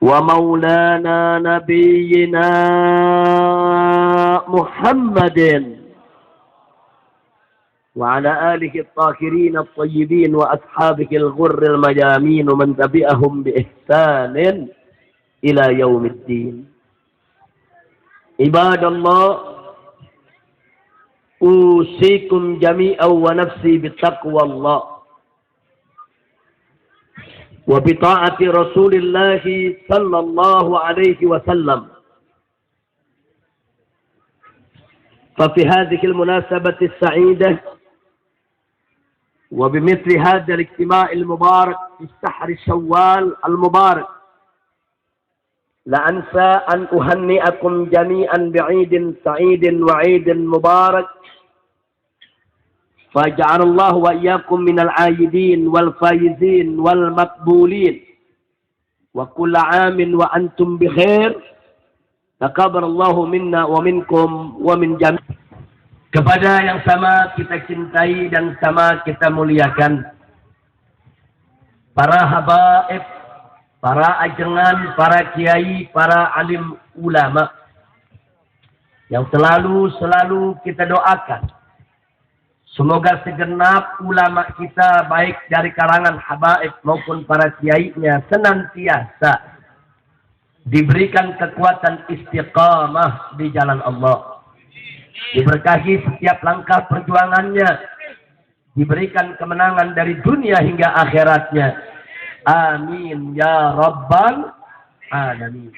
ومولانا نبينا محمد وعلى آله الطاهرين الطيبين وأصحابه الغر الميامين ومن تبعهم بإحسان إلى يوم الدين. عباد الله، أوصيكم جميعا ونفسي بتقوى الله وبطاعة رسول الله صلى الله عليه وسلم. ففي هذه المناسبة السعيدة وبمثل هذا الاجتماع المبارك في شهر شوال المبارك، لا أنسى أن أهنئكم جميعا بعيد سعيد وعيد مبارك، فجعل الله وإياكم من العائدين والفائزين والمقبولين، وكل عام وأنتم بخير. تقبل الله منا ومنكم ومن جميع. Kepada yang sama kita cintai dan sama kita muliakan, para habaib, para ajengan, para kiai, para alim ulama yang selalu kita doakan, semoga segenap ulama kita baik dari kalangan habaib maupun para kiainya senantiasa diberikan kekuatan istiqamah di jalan Allah, diberkahi setiap langkah perjuangannya, diberikan kemenangan dari dunia hingga akhiratnya. Amin ya rabbal alamin.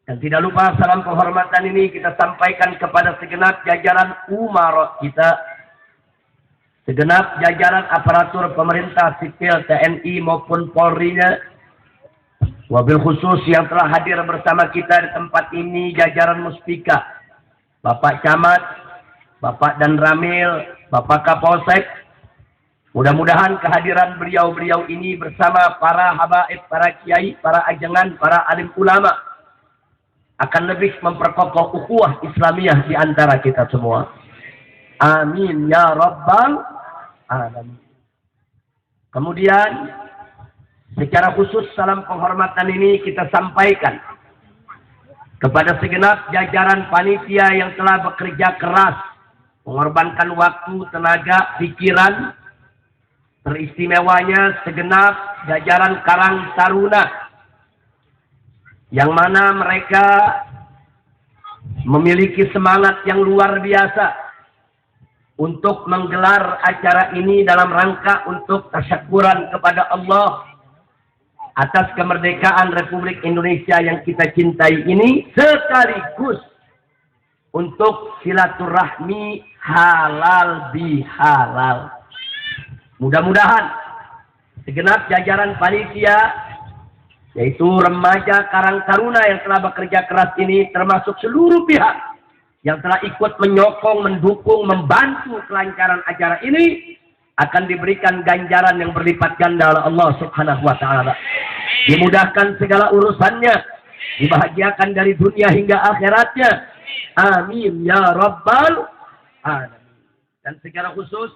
Dan tidak lupa salam penghormatan ini kita sampaikan kepada segenap jajaran umara kita, segenap jajaran aparatur pemerintah sipil TNI maupun Polri-nya, wabil khusus yang telah hadir bersama kita di tempat ini, jajaran Muspika, Bapak Camat, Bapak Dan Ramil, Bapak Kapolsek. Mudah-mudahan kehadiran beliau-beliau ini bersama para habaib, para kiai, para ajengan, para alim ulama akan lebih memperkokoh ukhuwah Islamiyah di antara kita semua. Amin ya rabbal alamin. Kemudian secara khusus salam penghormatan ini kita sampaikan kepada segenap jajaran panitia yang telah bekerja keras, mengorbankan waktu, tenaga, pikiran, teristimewanya segenap jajaran Karang Taruna, yang mana mereka memiliki semangat yang luar biasa untuk menggelar acara ini dalam rangka untuk tasyakuran kepada Allah atas kemerdekaan Republik Indonesia yang kita cintai ini, sekaligus untuk silaturahmi halal bihalal. Mudah-mudahan segenap jajaran panitia, yaitu remaja Karang Taruna yang telah bekerja keras ini, termasuk seluruh pihak yang telah ikut menyokong, mendukung, membantu kelancaran acara ini, akan diberikan ganjaran yang berlipat ganda oleh Allah Subhanahu wa Ta'ala. Dimudahkan segala urusannya, dibahagiakan dari dunia hingga akhiratnya. Amin ya rabbal alamin. Dan secara khusus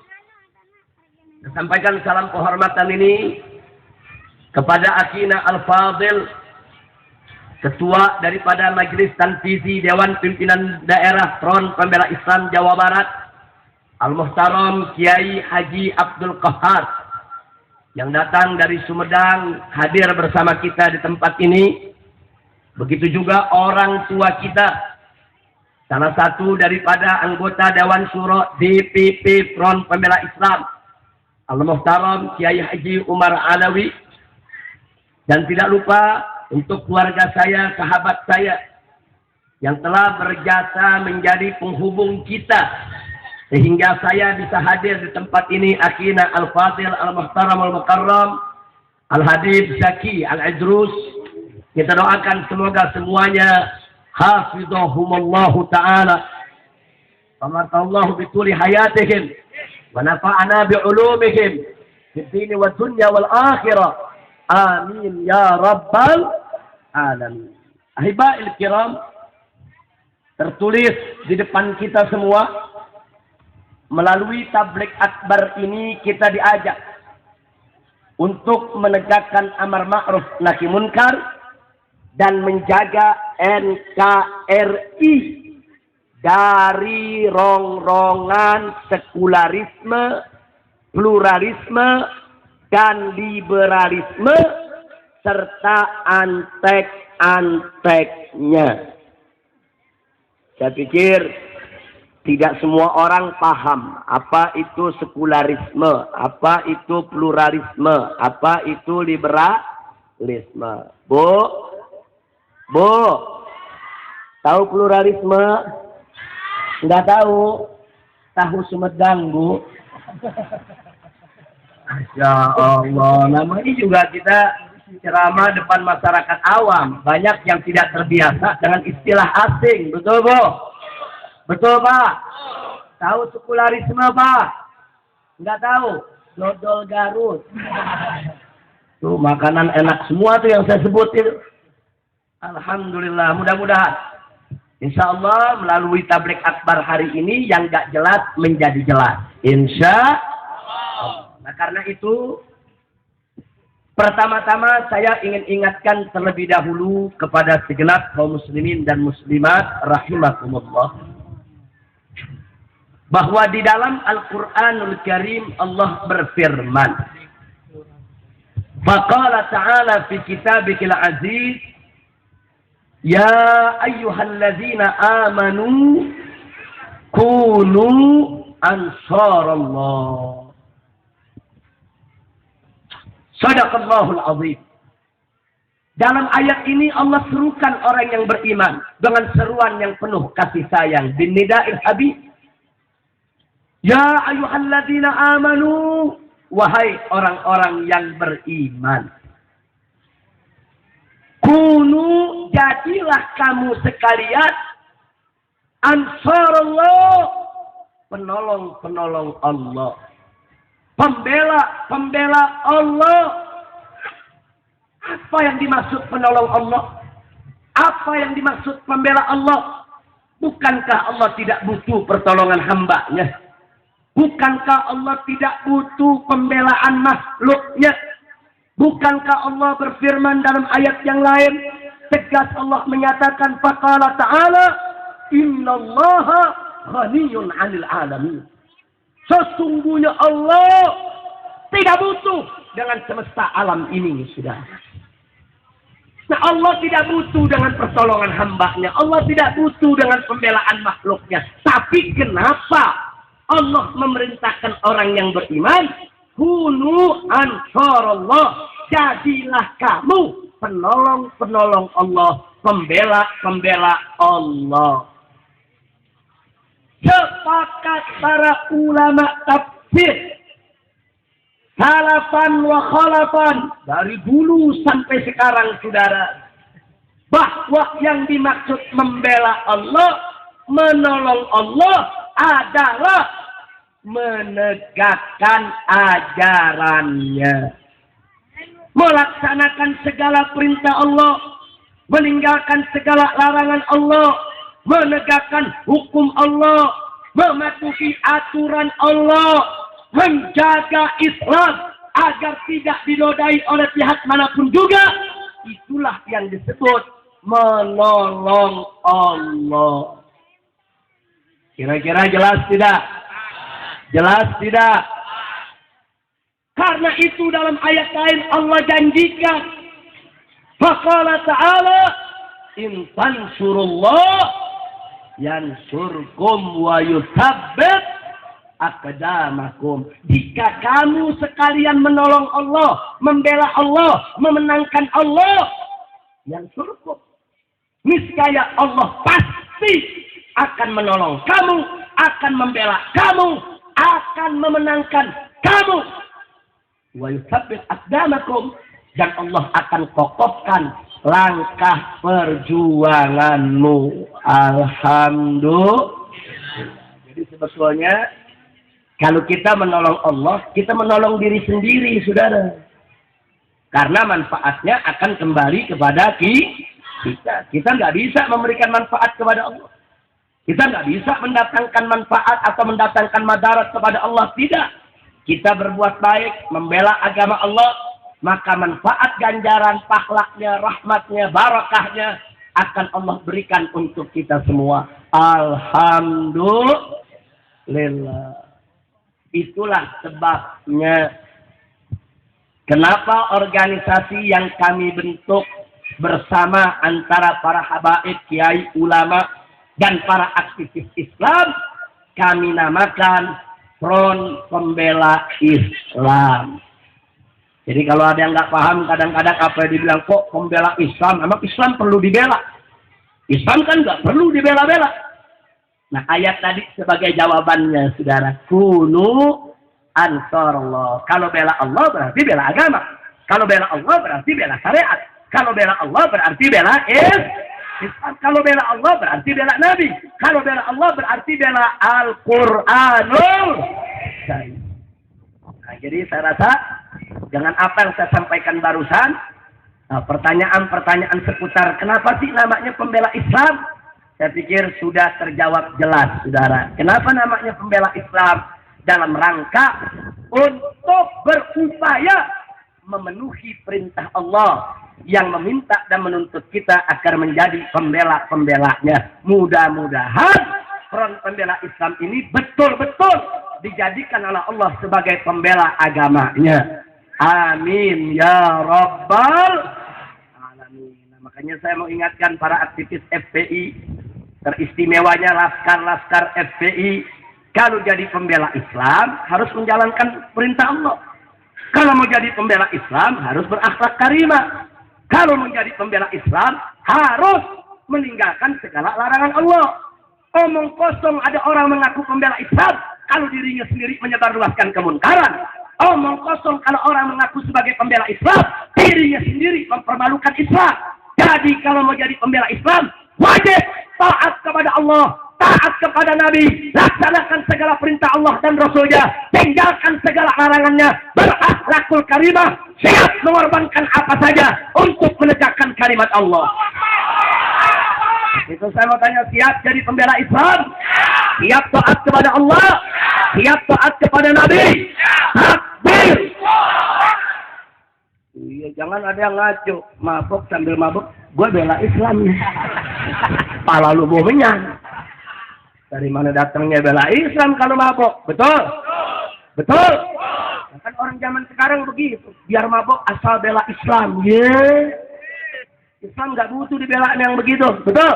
saya sampaikan salam penghormatan ini kepada Akina Al-Fadil, Ketua daripada Majelis Tanfizi Dewan Pimpinan Daerah Front Pembela Islam Jawa Barat, Al-Muhtaram Kiai Haji Abdul Qahar, yang datang dari Sumedang hadir bersama kita di tempat ini. Begitu juga orang tua kita, salah satu daripada anggota Dewan Syuro DPP Front Pembela Islam, Al-Muhtaram Kiai Haji Umar Alawi. Dan tidak lupa untuk keluarga saya, sahabat saya yang telah berjasa menjadi penghubung kita sehingga saya bisa hadir di tempat ini, Akina Al-Fadil Al-Muhtaram Al-Mukarram Al-Habib Zaki Al-Idrus. Kita doakan semoga semuanya hafizahumullahu ta'ala, famartallahu bituli hayatihim wa nafa'ana bi'ulumihim fid dini wa dunya wal akhirah. Amin ya rabbal alamin. Ahibail kiram, tertulis di depan kita semua, melalui tablik akbar ini kita diajak untuk menegakkan amar ma'ruf nahi munkar dan menjaga NKRI dari rongrongan sekularisme, pluralisme, dan liberalisme serta antek-anteknya. Saya pikir tidak semua orang paham apa itu sekularisme, apa itu pluralisme, apa itu liberalisme. Bu, tahu pluralisme? Enggak tahu? Tahu Sumedang, Bu. Masya Allah, namanya juga kita ceramah depan masyarakat awam. Banyak yang tidak terbiasa dengan istilah asing. Betul, Bu? Betul, Pak? Tahu sekularisme, Pak? Enggak tahu? Dodol Garut. Tuh, makanan enak semua tuh yang saya sebutin. Alhamdulillah, mudah-mudahan. Insya Allah melalui tablik akbar hari ini yang enggak jelas menjadi jelas. Insya Allah. Nah, karena itu, pertama-tama saya ingin ingatkan terlebih dahulu kepada segenap kaum muslimin dan muslimat rahimakumullah, bahwa di dalam Al-Quranul Karim Allah berfirman, faqala ta'ala fi kitabikil aziz, ya ayyuhalladzina amanu kunu ansarallah. Sadaqallahul azim. Dalam ayat ini Allah serukan orang yang beriman dengan seruan yang penuh kasih sayang. Bin nida'il habib. Ya ayyuhalladzina amanu. Wahai orang-orang yang beriman. Kunu, jadilah kamu sekalian ansarullah, penolong-penolong Allah. Pembela Allah. Apa yang dimaksud penolong Allah? Apa yang dimaksud pembela Allah? Bukankah Allah tidak butuh pertolongan hambanya? Bukankah Allah tidak butuh pembelaan makhluknya? Bukankah Allah berfirman dalam ayat yang lain? Tegas Allah menyatakan, faqala ta'ala, innallaha ghaniyun 'anil 'alamin. Sesungguhnya Allah tidak butuh dengan semesta alam ini, saudara. Nah, Allah tidak butuh dengan pertolongan hambanya. Allah tidak butuh dengan pembelaan makhluknya. Tapi kenapa Allah memerintahkan orang yang beriman, kunu ansarallah, jadilah kamu penolong-penolong Allah, pembela-pembela Allah. Sepakat para ulama tafsir salafan wa khalafan dari dulu sampai sekarang, saudara, bahwa yang dimaksud membela Allah, menolong Allah adalah menegakkan ajarannya, melaksanakan segala perintah Allah, meninggalkan segala larangan Allah, menegakkan hukum Allah, mematuhi aturan Allah, menjaga Islam agar tidak dinodai oleh pihak manapun juga. Itulah yang disebut menolong Allah. Kira-kira jelas tidak? Jelas tidak? Karena itu dalam ayat lain Allah janjikan, faqala ta'ala, in tansurullah yansurkum wa yuthabbit aqdamakum. Jika kamu sekalian menolong Allah, membela Allah, memenangkan Allah, yansurkum, niscaya Allah pasti akan menolong kamu, akan membela kamu, akan memenangkan kamu. Wa yuthabbit aqdamakum, dan Allah akan kokohkan langkah perjuanganmu. Alhamdulillah. Jadi sebetulnya kalau kita menolong Allah, kita menolong diri sendiri, saudara. Karena manfaatnya akan kembali kepada kita. Kita nggak bisa memberikan manfaat kepada Allah. Kita nggak bisa mendatangkan manfaat atau mendatangkan madarat kepada Allah. Tidak. Kita berbuat baik, membela agama Allah, maka manfaat ganjaran, pahlanya, rahmatnya, barakahnya akan Allah berikan untuk kita semua. Alhamdulillah. Itulah sebabnya kenapa organisasi yang kami bentuk bersama antara para habaib, kiai, ulama, dan para aktivis Islam, kami namakan Front Pembela Islam. Jadi kalau ada yang nggak paham, kadang-kadang apa yang dibilang, kok pembela Islam, emang Islam perlu dibela? Islam kan nggak perlu dibela-bela. Nah, ayat tadi sebagai jawabannya, saudara. Kunu ansarullah. Kalau bela Allah berarti bela agama. Kalau bela Allah berarti bela syariat. Kalau bela Allah berarti bela Islam. Kalau bela Allah berarti bela Nabi. Kalau bela Allah berarti bela Al-Quranul. Nah, jadi saya rasa dengan apa yang saya sampaikan barusan, pertanyaan-pertanyaan seputar kenapa sih namanya pembela Islam, saya pikir sudah terjawab jelas, saudara. Kenapa namanya pembela Islam? Dalam rangka untuk berupaya memenuhi perintah Allah yang meminta dan menuntut kita agar menjadi pembela-pembelanya. Mudah-mudahan Front Pembela Islam ini betul-betul dijadikan oleh Allah sebagai pembela agamanya. Amin ya Rabbal Alamin. Nah, makanya saya mau ingatkan para aktivis FPI, teristimewanya laskar-laskar FPI, kalau jadi pembela Islam harus menjalankan perintah Allah. Kalau mau jadi pembela Islam harus berakhlak karimah. Kalau menjadi pembela Islam harus meninggalkan segala larangan Allah. Omong kosong ada orang mengaku pembela Islam kalau dirinya sendiri menyebarluaskan kemunkaran. Omong kosong kalau orang mengaku sebagai pembela Islam, dirinya sendiri mempermalukan Islam. Jadi kalau mau jadi pembela Islam, wajib taat kepada Allah, taat kepada Nabi, laksanakan segala perintah Allah dan Rasulnya, tinggalkan segala larangannya, berakhlakul karimah, siap mengorbankan apa saja untuk menegakkan kalimat Allah. Itu saya mau tanya, siap jadi pembela Islam? Siap taat kepada Allah? Siap taat kepada Nabi? Takbir! Iya, jangan ada yang ngaco, mabuk sambil mabuk, gue bela Islam nih. Pala lu bohongan. Dari mana datangnya bela Islam kalau mabuk? Betul? Betul? Nah, kan orang zaman sekarang begitu, biar mabuk asal bela Islam. Yeah. Islam nggak butuh dibela yang begitu, betul?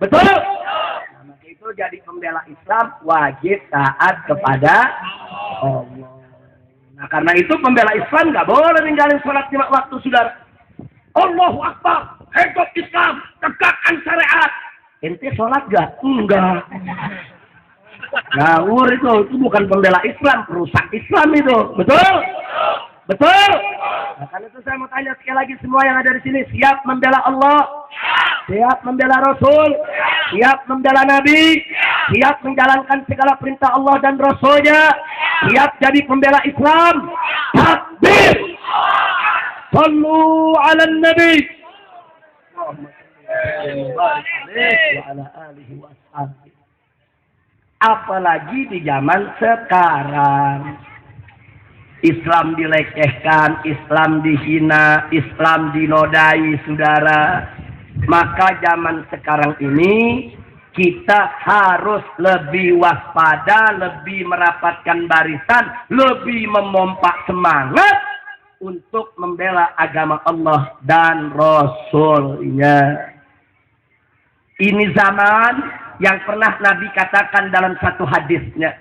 Betul? Nah, maka itu jadi pembela Islam wajib taat kepada Allah. Nah, karena itu pembela Islam nggak boleh ninggalin sholat 5 waktu, saudara. Allahu Akbar, hidup Islam, tegakkan syariat. Ente sholat gak? Enggak. Ngawur itu bukan pembela Islam, perusak Islam itu, betul? Betul? Nah, karena itu saya mau tanya sekali lagi semua yang ada di sini, siap membela Allah? Siap membela Rasul? Siap membela Nabi? Siap menjalankan segala perintah Allah dan Rasulnya? Siap jadi pembela Islam? Takbir! Sallu ala Nabi! Apalagi di zaman sekarang, Islam dilecehkan, Islam dihina, Islam dinodai, saudara. Maka zaman sekarang ini kita harus lebih waspada, lebih merapatkan barisan, lebih memompa semangat untuk membela agama Allah dan Rasulnya. Ini zaman yang pernah Nabi katakan dalam satu hadisnya.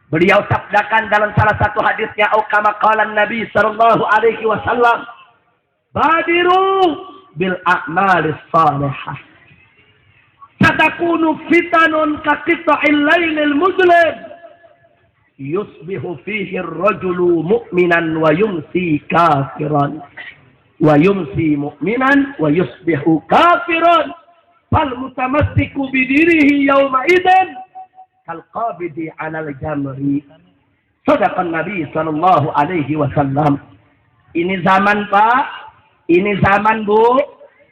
Beliau sabdakan dalam salah satu hadisnya, au kama qala Nabi sallallahu alaihi wasallam, badiru bil a'malis salihah. Satakunu fitanun ka qita'il lailil muzlim. Yusbihu fihi ar-rajulu mu'minan wa yumsi kafiran. Wa yumsi mu'minan wa yusbihu kafiran. Fal mutamassiku bidirihi yawma idzin al-qabidi 'alal jamri. Sadaqan Nabi sallallahu alaihi wasallam. Ini zaman, Pak. Ini zaman, Bu.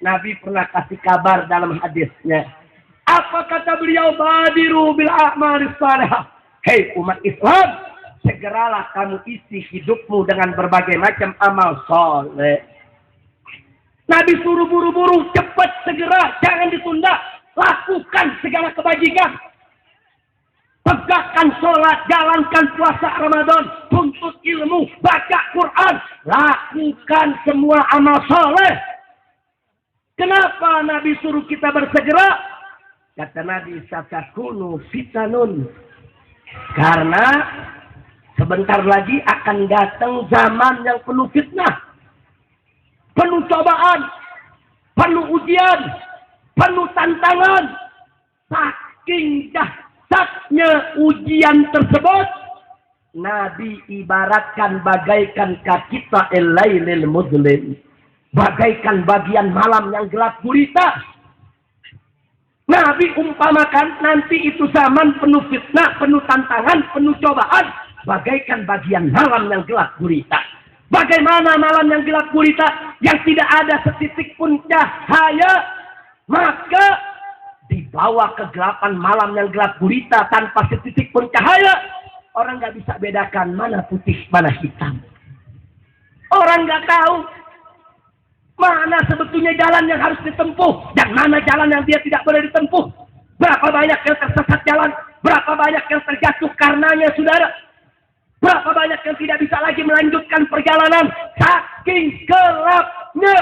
Nabi pernah kasih kabar dalam hadisnya. Apa kata beliau? Badiru bil a'malis salihah. Hei umat Islam, segeralah kamu isi hidupmu dengan berbagai macam amal soleh. Nabi suruh buru-buru, cepat, segera, jangan ditunda. Lakukan segala kebajikan. Tegakkan sholat, jalankan puasa Ramadan, tuntut ilmu, baca Quran. Lakukan semua amal soleh. Kenapa Nabi suruh kita bersegera? Kata Nabi, satakunu fitanun. Karena sebentar lagi akan datang zaman yang penuh fitnah, penuh cobaan, penuh ujian, penuh tantangan. Saking dahsyatnya ujian tersebut, Nabi ibaratkan bagaikan kakita el-lailil muzlim, bagaikan bagian malam yang gelap gulita. Nabi umpamakan nanti itu zaman penuh fitnah, penuh tantangan, penuh cobaan, bagaikan bagian malam yang gelap gulita. Bagaimana malam yang gelap gulita yang tidak ada setitik pun cahaya? Maka di bawah kegelapan malam yang gelap gulita tanpa setitik pun cahaya, orang nggak bisa bedakan mana putih, mana hitam. Orang nggak tahu mana sebetulnya jalan yang harus ditempuh dan mana jalan yang dia tidak boleh ditempuh. Berapa banyak yang tersesat jalan, berapa banyak yang terjatuh karenanya, saudara. Berapa banyak yang tidak bisa lagi melanjutkan perjalanan saking gelapnya.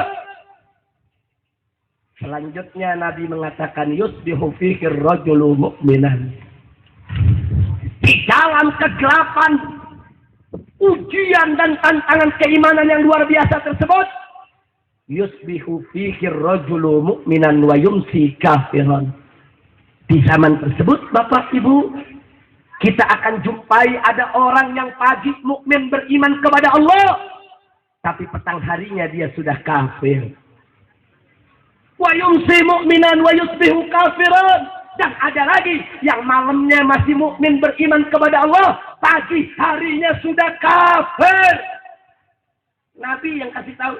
Selanjutnya Nabi mengatakan, yusbihu fihi rajulu mu'minan. Di dalam kegelapan ujian dan tantangan keimanan yang luar biasa tersebut, yusbihu fihi rajulu mu'minan wa yumsi kafiran. Di zaman tersebut, Bapak Ibu, kita akan jumpai ada orang yang pagi mukmin beriman kepada Allah, tapi petang harinya dia sudah kafir. Wa yumsi mu'minan wa yusbihu kafiran. Dan ada lagi yang malamnya masih mukmin beriman kepada Allah, pagi harinya sudah kafir. Nabi yang kasih tahu,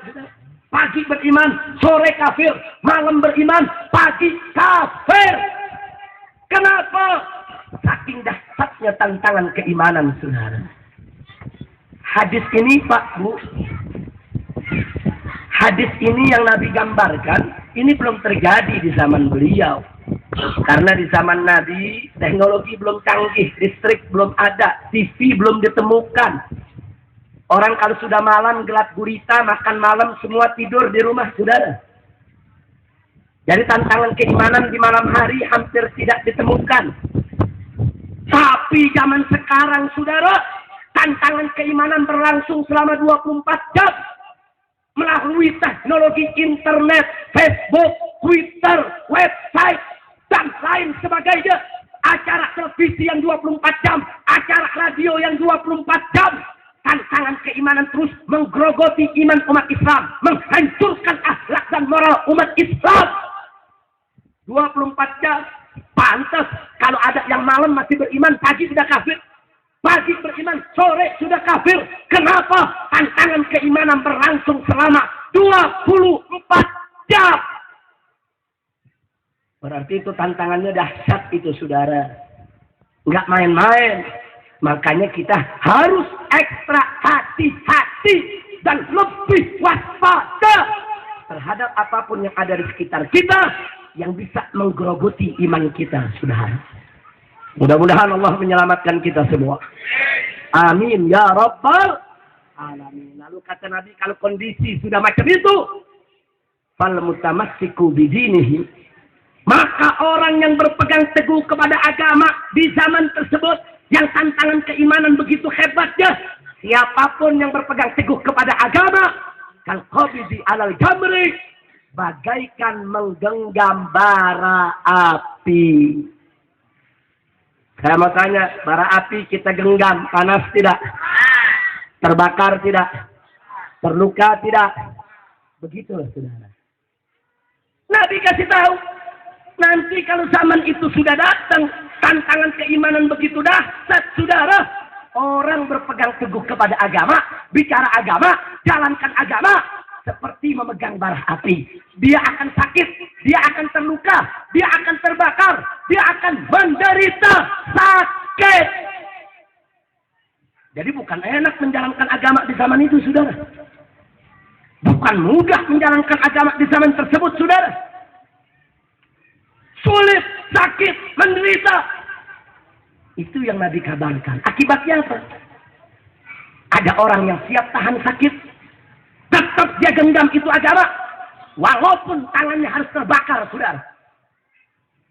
pagi beriman, sore kafir, malam beriman, pagi kafir. Kenapa? Saking dahsyatnya tantangan keimanan, saudara. Hadis ini, Pak, Bu, hadis ini yang Nabi gambarkan, ini belum terjadi di zaman beliau. Karena di zaman Nabi, teknologi belum canggih, listrik belum ada, TV belum ditemukan. Orang kalau sudah malam gelap gulita, makan malam, semua tidur di rumah, saudara. Jadi tantangan keimanan di malam hari hampir tidak ditemukan. Tapi zaman sekarang, saudara, tantangan keimanan berlangsung selama 24 jam. Melalui teknologi internet, Facebook, Twitter, website, dan lain sebagainya. Acara televisi yang 24 jam, acara radio yang 24 jam. Tantangan keimanan terus menggerogoti iman umat Islam, menghancurkan akhlak dan moral umat Islam. 24 jam. Pantas kalau ada yang malam masih beriman, pagi sudah kafir. Pagi beriman, sore sudah kafir. Kenapa? Tantangan keimanan berlangsung selama 24 jam. Berarti itu tantangannya dahsyat itu, saudara. Nggak main-main. Makanya kita harus ekstra hati-hati dan lebih waspada terhadap apapun yang ada di sekitar kita yang bisa menggerogoti iman kita, saudara. Mudah-mudahan Allah menyelamatkan kita semua. Amin ya rabbal alamin. Lalu kata Nabi, kalau kondisi sudah macam itu, fal mutamassiku bidinihi, maka orang yang berpegang teguh kepada agama di zaman tersebut yang tantangan keimanan begitu hebatnya, siapapun yang berpegang teguh kepada agama, kal qabidi alal jamri, bagaikan menggenggam bara api. Saya mau tanya, bara api kita genggam, panas tidak? Terbakar tidak? Terluka tidak? Begitulah, saudara. Nabi kasih tahu, nanti kalau zaman itu sudah datang, tantangan keimanan begitu dahsyat, saudara. Orang berpegang teguh kepada agama, bicara agama, jalankan agama, seperti memegang bara api. Dia akan sakit, dia akan terluka, dia akan terbakar, dia akan menderita sakit. Jadi bukan enak menjalankan agama di zaman itu, saudara. Bukan mudah menjalankan agama di zaman tersebut, saudara. Sulit, sakit, menderita. Itu yang Nabi kabarkan. Akibatnya apa? Ada orang yang siap tahan sakit, tetap dia genggam itu agama, walaupun tangannya harus terbakar, saudara.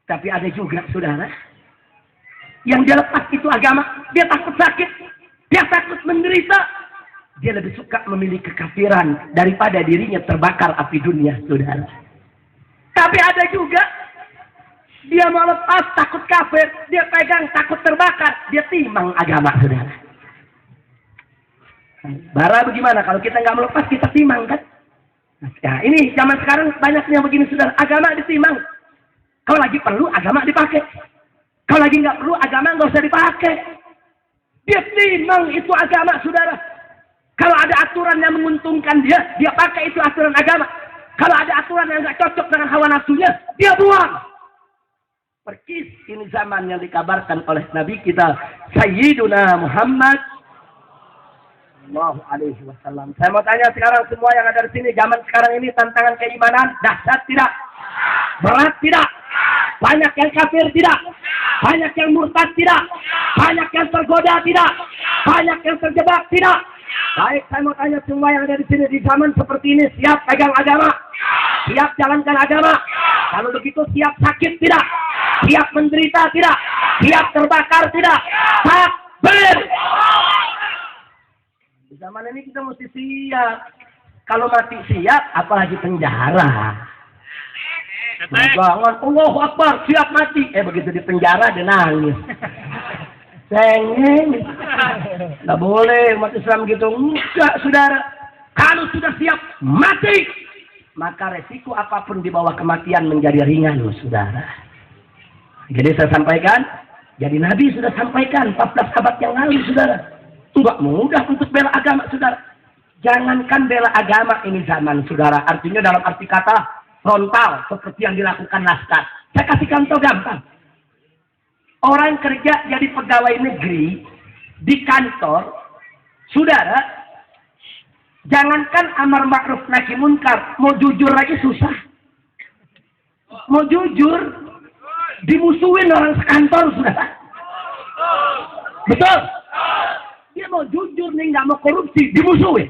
Tapi ada juga, saudara, yang dia lepas itu agama, dia takut sakit, dia takut menderita, dia lebih suka memilih kekafiran daripada dirinya terbakar api dunia, saudara. Tapi ada juga, dia mau lepas takut kafir, dia pegang takut terbakar, dia timang agama, saudara. Bara bagaimana kalau kita nggak melepas, kita timang kan? Nah, ini zaman sekarang banyak yang begini, saudara. Agama ditimang. Kalau lagi perlu agama dipakai. Kalau lagi nggak perlu agama nggak usah dipakai. Dia timang itu agama, saudara. Kalau ada aturan yang menguntungkan dia pakai itu aturan agama. Kalau ada aturan yang nggak cocok dengan hawa nafsunya, dia buang. Persis ini zaman yang dikabarkan oleh Nabi kita Sayyiduna Muhammad Sallallahu Alaihi Wasallam. Saya mau tanya sekarang semua yang ada di sini, zaman sekarang ini tantangan keimanan dahsyat tidak? Berat tidak? Banyak yang kafir tidak? Banyak yang murtad tidak? Banyak yang tergoda tidak? Banyak yang terjebak tidak? Baik, saya mau tanya semua yang ada di sini, di zaman seperti ini siap pegang agama? Siap jalankan agama? Kalau begitu siap sakit tidak? Siap menderita tidak? Siap terbakar tidak? Takbir! Di zaman ini kita mesti siap. Kalau mati siap, apalagi penjara. Jangan, Allahu Akbar, siap mati. Begitu di penjara, dia nangis. Cengeng. Nggak boleh umat Islam gitu. Enggak, saudara. Kalau sudah siap mati, maka resiko apapun di bawah kematian menjadi ringan, saudara. Jadi saya sampaikan, jadi Nabi sudah sampaikan 14 abad yang lalu, saudara. Enggak mudah untuk bela agama, saudara. Jangankan bela agama ini zaman, saudara. Artinya dalam arti kata frontal, seperti yang dilakukan Laskar. Saya kasih contoh gampang. Orang kerja jadi pegawai negeri di kantor, saudara, jangankan amar ma'ruf nahi munkar, mau jujur lagi susah. Mau jujur, dimusuhin orang sekantor, saudara. Betul? Dia mau jujur nih, nggak mau korupsi, dimusuhin.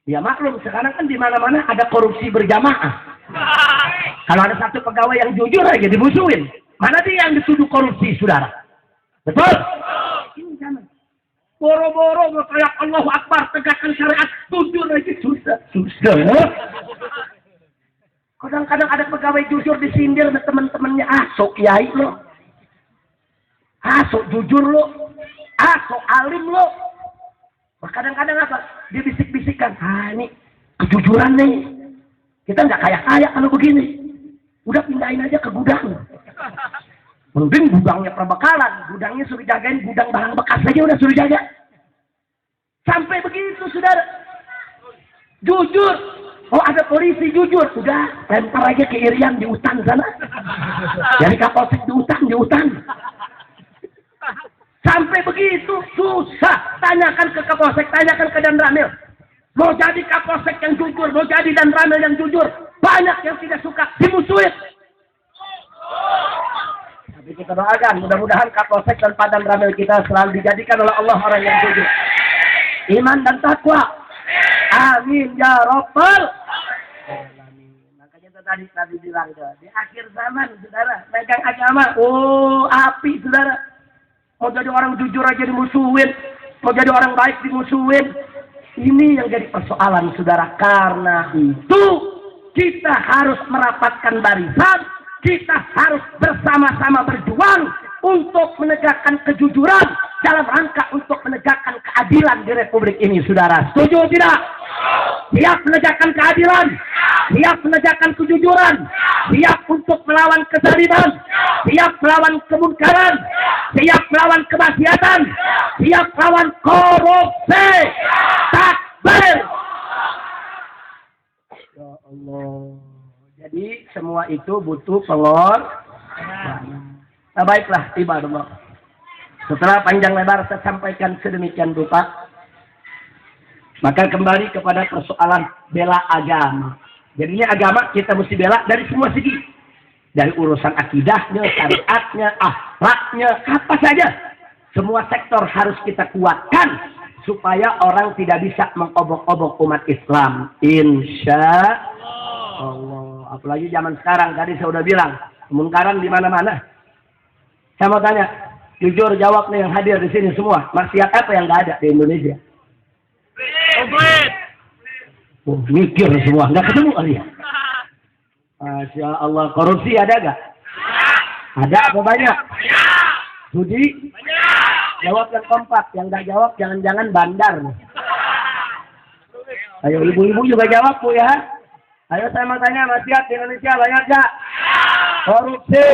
Ya maklum, sekarang kan di mana-mana ada korupsi berjamaah. Kalau ada satu pegawai yang jujur aja dimusuhin. Mana dia yang dituduh korupsi, saudara? Betul? Ini zaman. Boro-boro mau teriak Allahu Akbar, tegakkan syariat, jujur aja susah. Susah. Kadang-kadang ada pegawai jujur disindir sama teman-temannya. Sok kiai lo. Sok jujur lo. Sok alim lo. Kadang-kadang apa? Dia bisik-bisikan. Ini kejujuran nih. Kita nggak kaya-kaya kalau begini. Udah pindahin aja ke gudang. Mending gudangnya perbekalan. Gudangnya suruh jagain gudang barang bekas aja udah suruh jaga. Sampai begitu, saudara. Jujur. Oh, ada polisi jujur. Udah, lempar aja ke Irian di hutan sana. Jadi Kapolsek di hutan. Sampai begitu susah. Tanyakan ke Kapolsek, tanyakan ke Danramil. Mau jadi Kapolsek yang jujur, mau jadi Danramil yang jujur. Banyak yang tidak suka, dimusuhin. Tapi kita doakan, mudah-mudahan Kapolsek dan Pak Danramil kita selalu dijadikan oleh Allah orang yang jujur. Iman dan takwa. Amin ya Rabbal alamin. Makanya tadi Nabi bilang di akhir zaman, saudara, pegang agama. Oh, api, saudara. Mau jadi orang jujur aja dimusuhin. Mau jadi orang baik dimusuhin. Ini yang jadi persoalan, saudara. Karena itu kita harus merapatkan barisan. Kita harus bersama-sama berjuang untuk menegakkan kejujuran dalam rangka untuk menegakkan keadilan di Republik ini, saudara. Setuju tidak? Siap menegakkan keadilan, siap menegakkan kejujuran, siap untuk melawan kezaliman, siap melawan kemungkaran, siap melawan kemaksiatan, siap melawan korupsi. Takbir! Ya Allah. Jadi semua itu butuh pengorbanan. Nah, baiklah, ibadallah. Setelah panjang lebar saya sampaikan sedemikian rupa, maka kembali kepada persoalan bela agama. Jadi ini agama kita mesti bela dari semua segi. Dari urusan akidahnya, syariatnya, akhlaknya, apa saja. Semua sektor harus kita kuatkan supaya orang tidak bisa mengobok-obok umat Islam. Insya Allah. Apalagi zaman sekarang, tadi saya udah bilang, kemungkaran di mana-mana. Saya mau tanya, jujur jawab nih yang hadir di sini semua, maksiat apa yang nggak ada di Indonesia? Oh, mikir semua, nggak ketemu kali ya? Masya Allah, korupsi ada nggak? Ada apa banyak? Judi? Jawab yang kompak, yang nggak jawab jangan-jangan bandar. Ayo ibu-ibu juga jawab Bu ya. Ayo saya mau tanya, maksiat di Indonesia banyak nggak? Korupsi,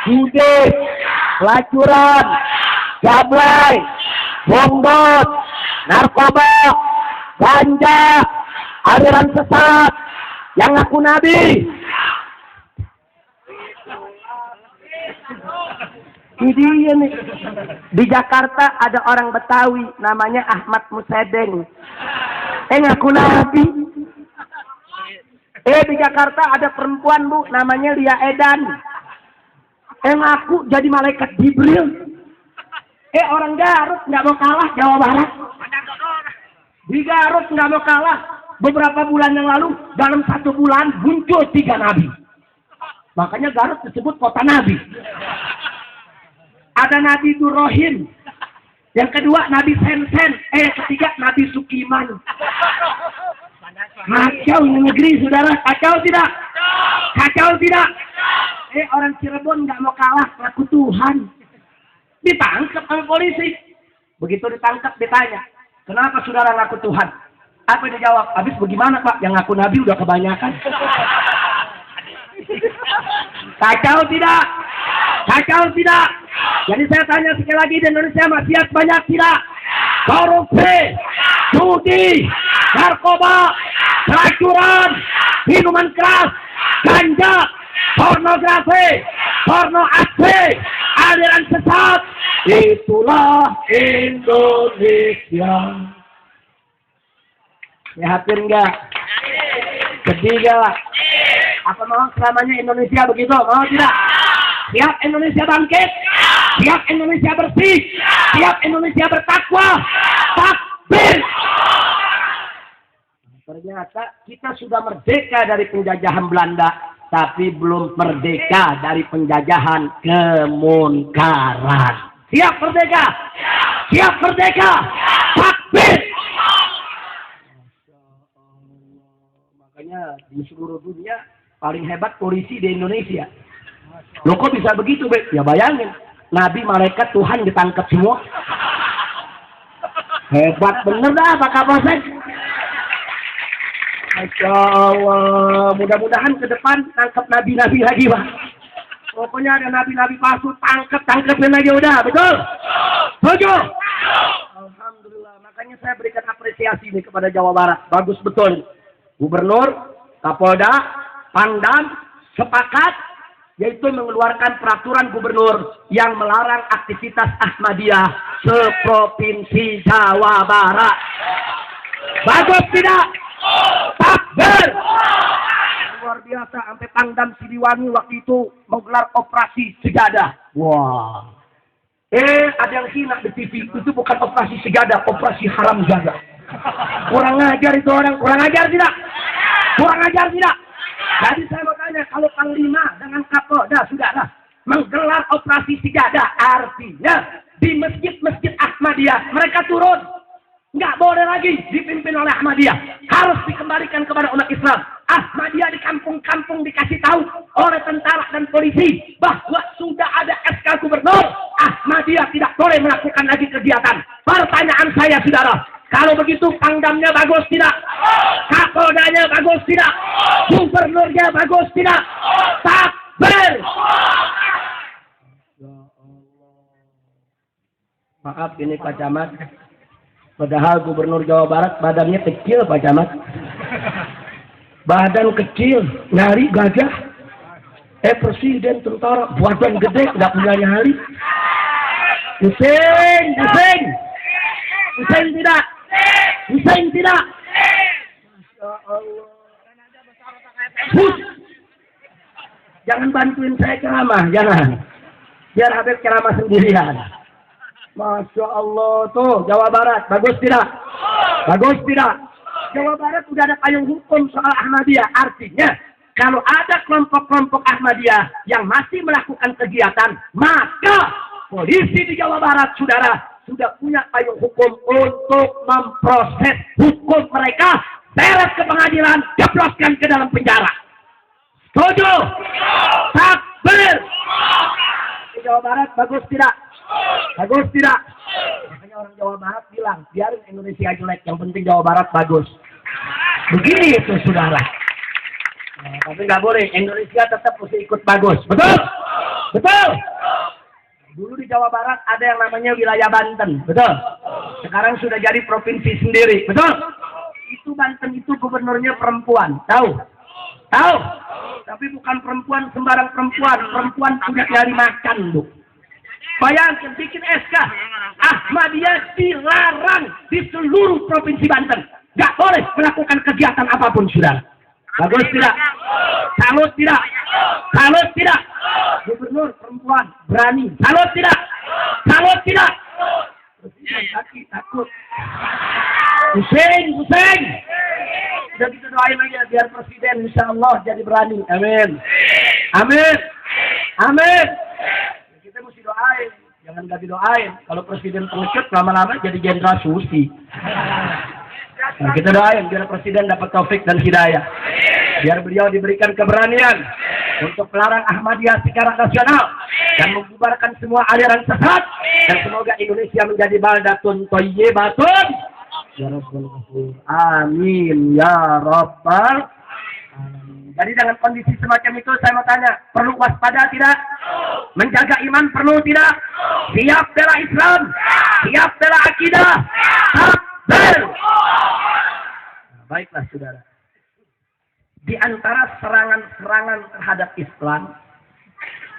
judi, pelacuran, gablay, bongbot, narkoba, ganja, aliran sesat, yang ngaku nabi. Ini nih. Di Jakarta ada orang Betawi namanya Ahmad Musedeng. Ngaku nabi. Di Jakarta ada perempuan Bu namanya Lia Edan. Ngaku jadi malaikat Jibril. Orang Garut nggak mau kalah Jawa Barat. Di Garut nggak mau kalah. Beberapa bulan yang lalu dalam 1 bulan muncul 3 nabi. Makanya Garut disebut kota nabi. Ada Nabi Durrohim. Yang kedua Nabi Sensen. Ketiga Nabi Sukiman. Kacau ini negeri saudara. Kacau tidak? Kacau tidak? Orang Cirebon nggak mau kalah ngaku Tuhan. Ditangkap oleh polisi. Begitu ditangkap ditanya, kenapa saudara ngaku Tuhan? Apa dia jawab? Habis bagaimana Pak? Yang ngaku Nabi udah kebanyakan. Kacau tidak? Kacau tidak? Jadi saya tanya sekali lagi, di Indonesia maksiat banyak tidak? Korupsi, judi, narkoba, pelacuran, minuman keras, ganja, pornografi, porno asli, aliran sesat. Itulah Indonesia. Yakin enggak? Sedih enggak? Apa mau selamanya Indonesia begitu? Mau tidak? Siap Indonesia bangkit? Siap Indonesia bersih? Siap Indonesia bertakwa? Takbir! Ternyata kita sudah merdeka dari penjajahan Belanda, tapi belum merdeka dari penjajahan kemunkaran. Siap merdeka? Siap merdeka? Takbir! Makanya di seluruh dunia paling hebat polisi di Indonesia. Loh kok bisa begitu, Be? Ya bayangin, Nabi, malaikat, Tuhan ditangkap semua. Hebat bener dah Pak Kapolsek. Masya Allah, mudah-mudahan ke depan tangkap nabi-nabi lagi, Pak. Pokoknya ada nabi-nabi palsu, tangkapin lagi udah, betul? Setuju? Alhamdulillah, makanya saya berikan apresiasi nih kepada Jawa Barat. Bagus betul. Gubernur, Kapolda, Pangdam, sepakat, yaitu mengeluarkan peraturan gubernur yang melarang aktivitas Ahmadiyah seprovinsi Jawa Barat. Bagus tidak? Takbir! Luar biasa, sampai Pangdam Siliwangi waktu itu menggelar operasi sejadah. Wah. Ada yang hina di TV, itu bukan operasi sejadah, operasi haram jadah. Kurang ajar itu orang, kurang ajar tidak? Kurang ajar tidak? Jadi saya mau tanya, kalau Panglima dengan Kapolda sudahlah menggelar operasi sejadah, artinya di masjid-masjid Ahmadiyah mereka turun. Nggak boleh lagi dipimpin oleh Ahmadiyah. Harus dikembalikan kepada umat Islam. Ahmadiyah di kampung-kampung dikasih tahu oleh tentara dan polisi bahwa sudah ada SK gubernur. Ahmadiyah tidak boleh melakukan lagi kegiatan. Pertanyaan saya, saudara, kalau begitu Pangdamnya bagus tidak? Kapoldanya bagus tidak? Gubernurnya bagus tidak? Takbir! Maaf ini Pak Camat. Padahal Gubernur Jawa Barat badannya kecil Pak Camat. Badan kecil, nyari gajah. Presiden tentara, badan gede, nggak punya nyari. Pusing, pusing. Pusing tidak? Pusing tidak? Masya Allah. Jangan bantuin saya ceramah, jangan. Biar Habib ceramah sendirian. Masya Allah, tuh Jawa Barat, bagus tidak? Bagus tidak? Jawa Barat sudah ada payung hukum soal Ahmadiyah. Artinya, kalau ada kelompok-kelompok Ahmadiyah yang masih melakukan kegiatan, maka polisi di Jawa Barat, saudara, sudah punya payung hukum untuk memproses hukum mereka, seret ke pengadilan, jebloskan ke dalam penjara. Setuju? Takbir! Di Jawa Barat bagus tidak? Bagus tidak? Makanya orang Jawa Barat bilang, biarin Indonesia jelek, yang penting Jawa Barat bagus. Begini itu, saudara. Nah, tapi nggak boleh, Indonesia tetap mesti ikut bagus. Betul? Betul? Dulu di Jawa Barat ada yang namanya wilayah Banten. Betul? Sekarang sudah jadi provinsi sendiri. Betul? Itu Banten itu gubernurnya perempuan. Tahu? Tahu? Tapi bukan perempuan sembarang perempuan. Perempuan sudah nyari makan, Bu. Bayangkan, bikin SK. Ahmadiyah dilarang di seluruh provinsi Banten. Nggak boleh melakukan kegiatan apapun, saudara. Bagus tidak? Salut tidak? Salut tidak? Gubernur perempuan berani. Salut tidak? Salut tidak? Presiden takut. Pusing, pusing. Udah kita doain aja biar presiden insya Allah jadi berani. Amin. Amin. Amin. Kita mesti doain. Jangan gak didoain. Kalau presiden pengecut lama-lama jadi jenderal Susi. Nah, kita doain biar presiden dapat taufik dan hidayah. Biar beliau diberikan keberanian untuk melarang Ahmadiyah secara nasional dan membubarkan semua aliran sesat, dan semoga Indonesia menjadi baldatun thayyibatun ya rabbal alamin. Amin ya rabbal alamin. Jadi dengan kondisi semacam itu saya mau tanya, perlu waspada tidak? Menjaga iman perlu tidak? Siap bela Islam? Siap bela akidah? Takbir! Nah, baiklah saudara. Di antara serangan-serangan terhadap Islam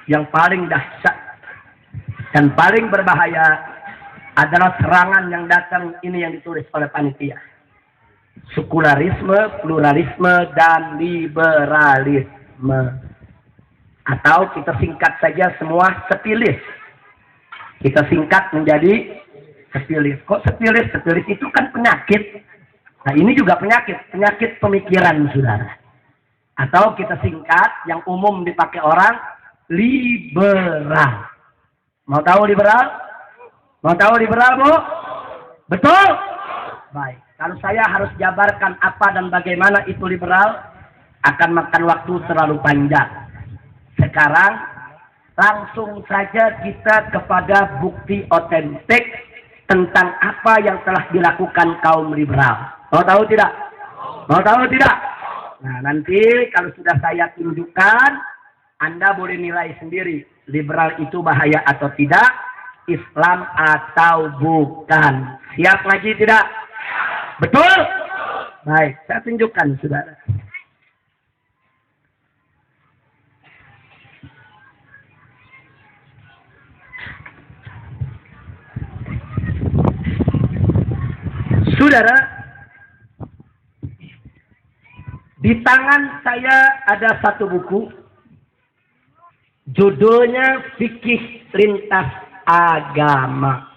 yang paling dahsyat dan paling berbahaya adalah serangan yang datang ini yang ditulis oleh panitia. Sekularisme, pluralisme, dan liberalisme. Atau kita singkat saja semua sepilis. Kita singkat menjadi sepilis. Kok sepilis? Sepilis itu kan penyakit. Nah ini juga penyakit. Penyakit pemikiran, saudara. Atau kita singkat, yang umum dipakai orang, liberal. Mau tahu liberal? Mau tahu liberal, Bu? Betul? Baik. Kalau saya harus jabarkan apa dan bagaimana itu liberal, akan makan waktu terlalu panjang. Sekarang, langsung saja kita kepada bukti otentik tentang apa yang telah dilakukan kaum liberal. Mau tahu tidak? Mau tahu tidak? Nah, nanti kalau sudah saya tunjukkan, Anda boleh nilai sendiri. Liberal itu bahaya atau tidak, Islam atau bukan. Siap lagi tidak? Betul? Baik, saya tunjukkan, saudara. Saudara, di tangan saya ada satu buku, judulnya Fikih Lintas Agama.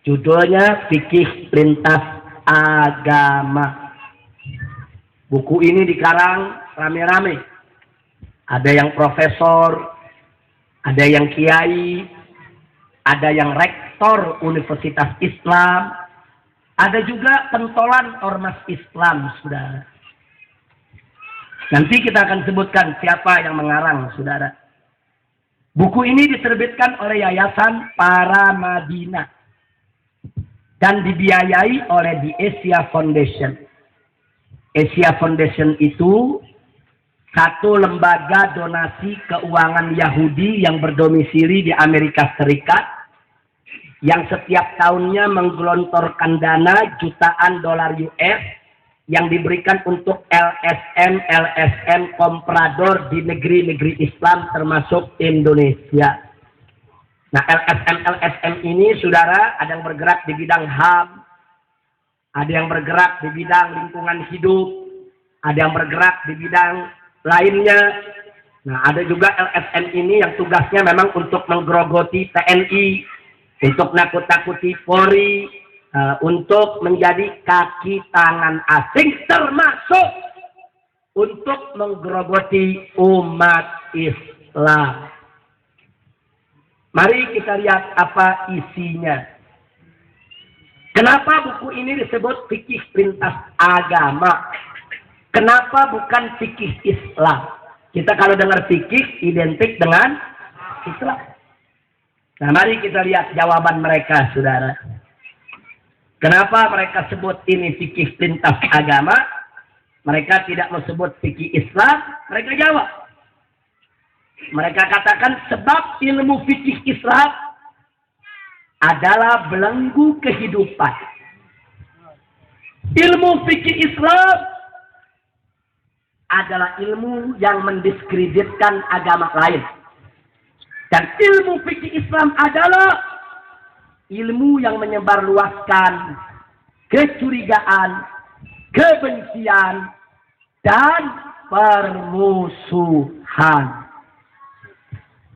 Judulnya Fikih Lintas Agama. Buku ini dikarang rame-rame. Ada yang profesor, ada yang kiai, ada yang rektor Universitas Islam, ada juga pentolan ormas Islam, saudara. Nanti kita akan sebutkan siapa yang mengarang, saudara. Buku ini diterbitkan oleh Yayasan Para Madinah dan dibiayai oleh The Asia Foundation. Asia Foundation itu satu lembaga donasi keuangan Yahudi yang berdomisili di Amerika Serikat, yang setiap tahunnya menggelontorkan dana jutaan dolar US yang diberikan untuk LSM komprador di negeri-negeri Islam termasuk Indonesia. Nah, LSM ini, saudara, ada yang bergerak di bidang HAM, ada yang bergerak di bidang lingkungan hidup, ada yang bergerak di bidang lainnya. Nah, ada juga LSM ini yang tugasnya memang untuk menggerogoti TNI, untuk nakut-nakuti Polri, untuk menjadi kaki tangan asing, termasuk untuk menggerogoti umat Islam. Mari kita lihat apa isinya. Kenapa buku ini disebut fikih lintas agama? Kenapa bukan fikih Islam? Kita kalau dengar fikih identik dengan Islam. Nah, mari kita lihat jawaban mereka, saudara. Kenapa mereka sebut ini fikih lintas agama? Mereka tidak disebut fikih Islam. Mereka jawab. Mereka katakan sebab ilmu fikih Islam adalah belenggu kehidupan. Ilmu fikih Islam adalah ilmu yang mendiskreditkan agama lain. Dan ilmu fikih Islam adalah ilmu yang menyebarluaskan kecurigaan, kebencian, dan permusuhan.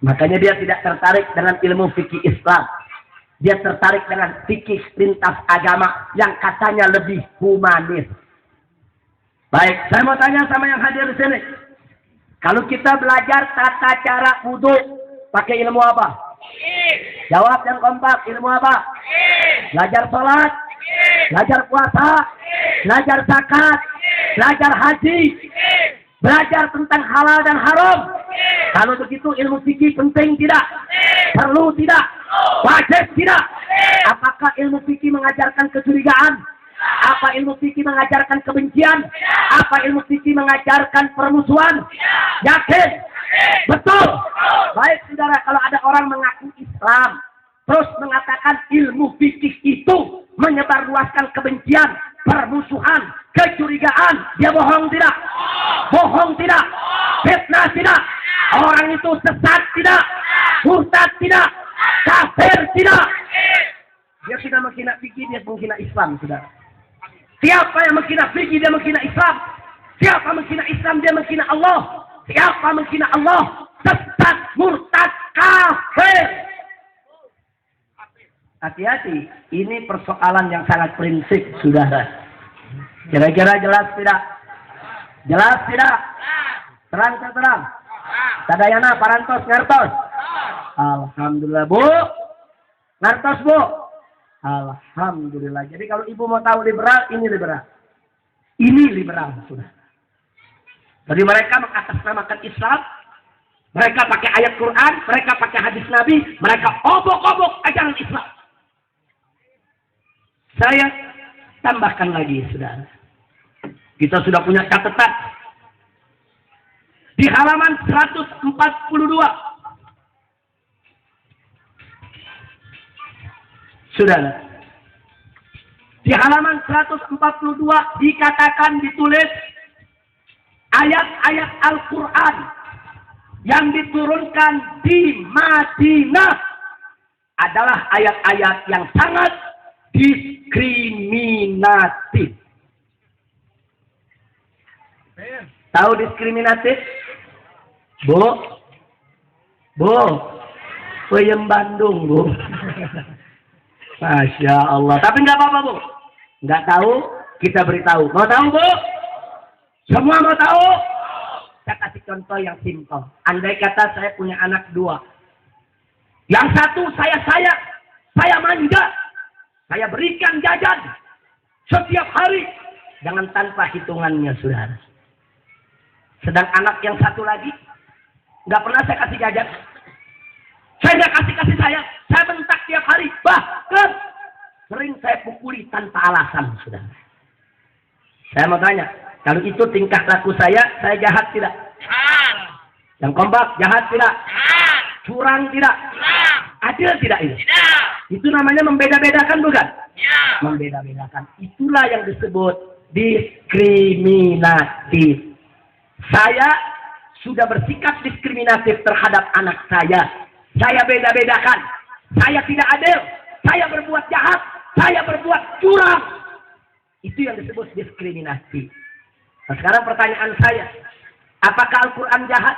Makanya dia tidak tertarik dengan ilmu fikih Islam. Dia tertarik dengan fikih lintas agama yang katanya lebih humanis. Baik, saya mau tanya sama yang hadir di sini. Kalau kita belajar tata cara wudhu, pakai ilmu apa? Jawab yang kompak, ilmu apa? Belajar sholat, belajar puasa, belajar zakat, belajar haji, belajar tentang halal dan haram. Kalau begitu ilmu fikih penting tidak? Perlu tidak? Wajib tidak? Apakah ilmu fikih mengajarkan kecurigaan? Apa ilmu fikih mengajarkan kebencian? Apa ilmu fikih mengajarkan permusuhan? Yakin? Betul? Baik, saudara, kalau ada orang mengaku Islam, terus mengatakan ilmu fikih itu menyebarluaskan kebencian, permusuhan, kecurigaan, dia bohong tidak? Bohong tidak? Fitnah tidak? Orang itu sesat tidak? Murtad tidak? Kafir tidak? Dia sudah menghina fikih, dia menghina Islam, saudara. Siapa yang menghina fikih, dia menghina Islam. Siapa menghina Islam, dia menghina Allah. Siapa menghina Allah, sesat, murtad, kafir. Hati-hati, ini persoalan yang sangat prinsip, saudara. Kira-kira jelas tidak? Jelas tidak? Terang tak terang? Sadayana, parantos, ngertos? Alhamdulillah, Bu. Ngertos, Bu? Alhamdulillah. Jadi kalau ibu mau tahu liberal, ini liberal. Ini liberal, sudah. Jadi mereka mengatasnamakan Islam, mereka pakai ayat Quran, mereka pakai hadis Nabi, mereka obok-obok ajaran Islam. Saya tambahkan lagi, saudara. Kita sudah punya catatan. Di halaman 142. Saudara. Di halaman 142 dikatakan, ditulis ayat-ayat Al-Quran yang diturunkan di Madinah adalah ayat-ayat yang sangat diskriminatif. Tahu diskriminatif? Bu? Bu? Peyem Bandung, Bu. Masya Allah. Tapi nggak apa-apa, Bu. Nggak tahu, kita beritahu. Mau tahu, Bu? Semua mau tahu? Saya kasih contoh yang simpel. Andai kata saya punya anak 2. Yang satu saya sayang, saya manja, saya berikan jajan setiap hari dengan tanpa hitungannya, saudara. Sedang anak yang satu lagi nggak pernah saya kasih jajan. Saya nggak kasih sayang, saya bentak tiap hari, bahkan sering saya pukuli tanpa alasan, saudara. Saya mau tanya, kalau itu tingkah laku saya jahat tidak? Yang kompak, jahat tidak? Curang tidak? Adil tidak ini? Itu namanya membeda-bedakan, bukan? Membeda-bedakan. Itulah yang disebut diskriminatif. Saya sudah bersikap diskriminatif terhadap anak saya. Saya beda-bedakan. saya tidak adil, saya berbuat jahat, saya berbuat curang. Itu yang disebut diskriminasi. Nah, sekarang pertanyaan saya, apakah Al-Quran jahat?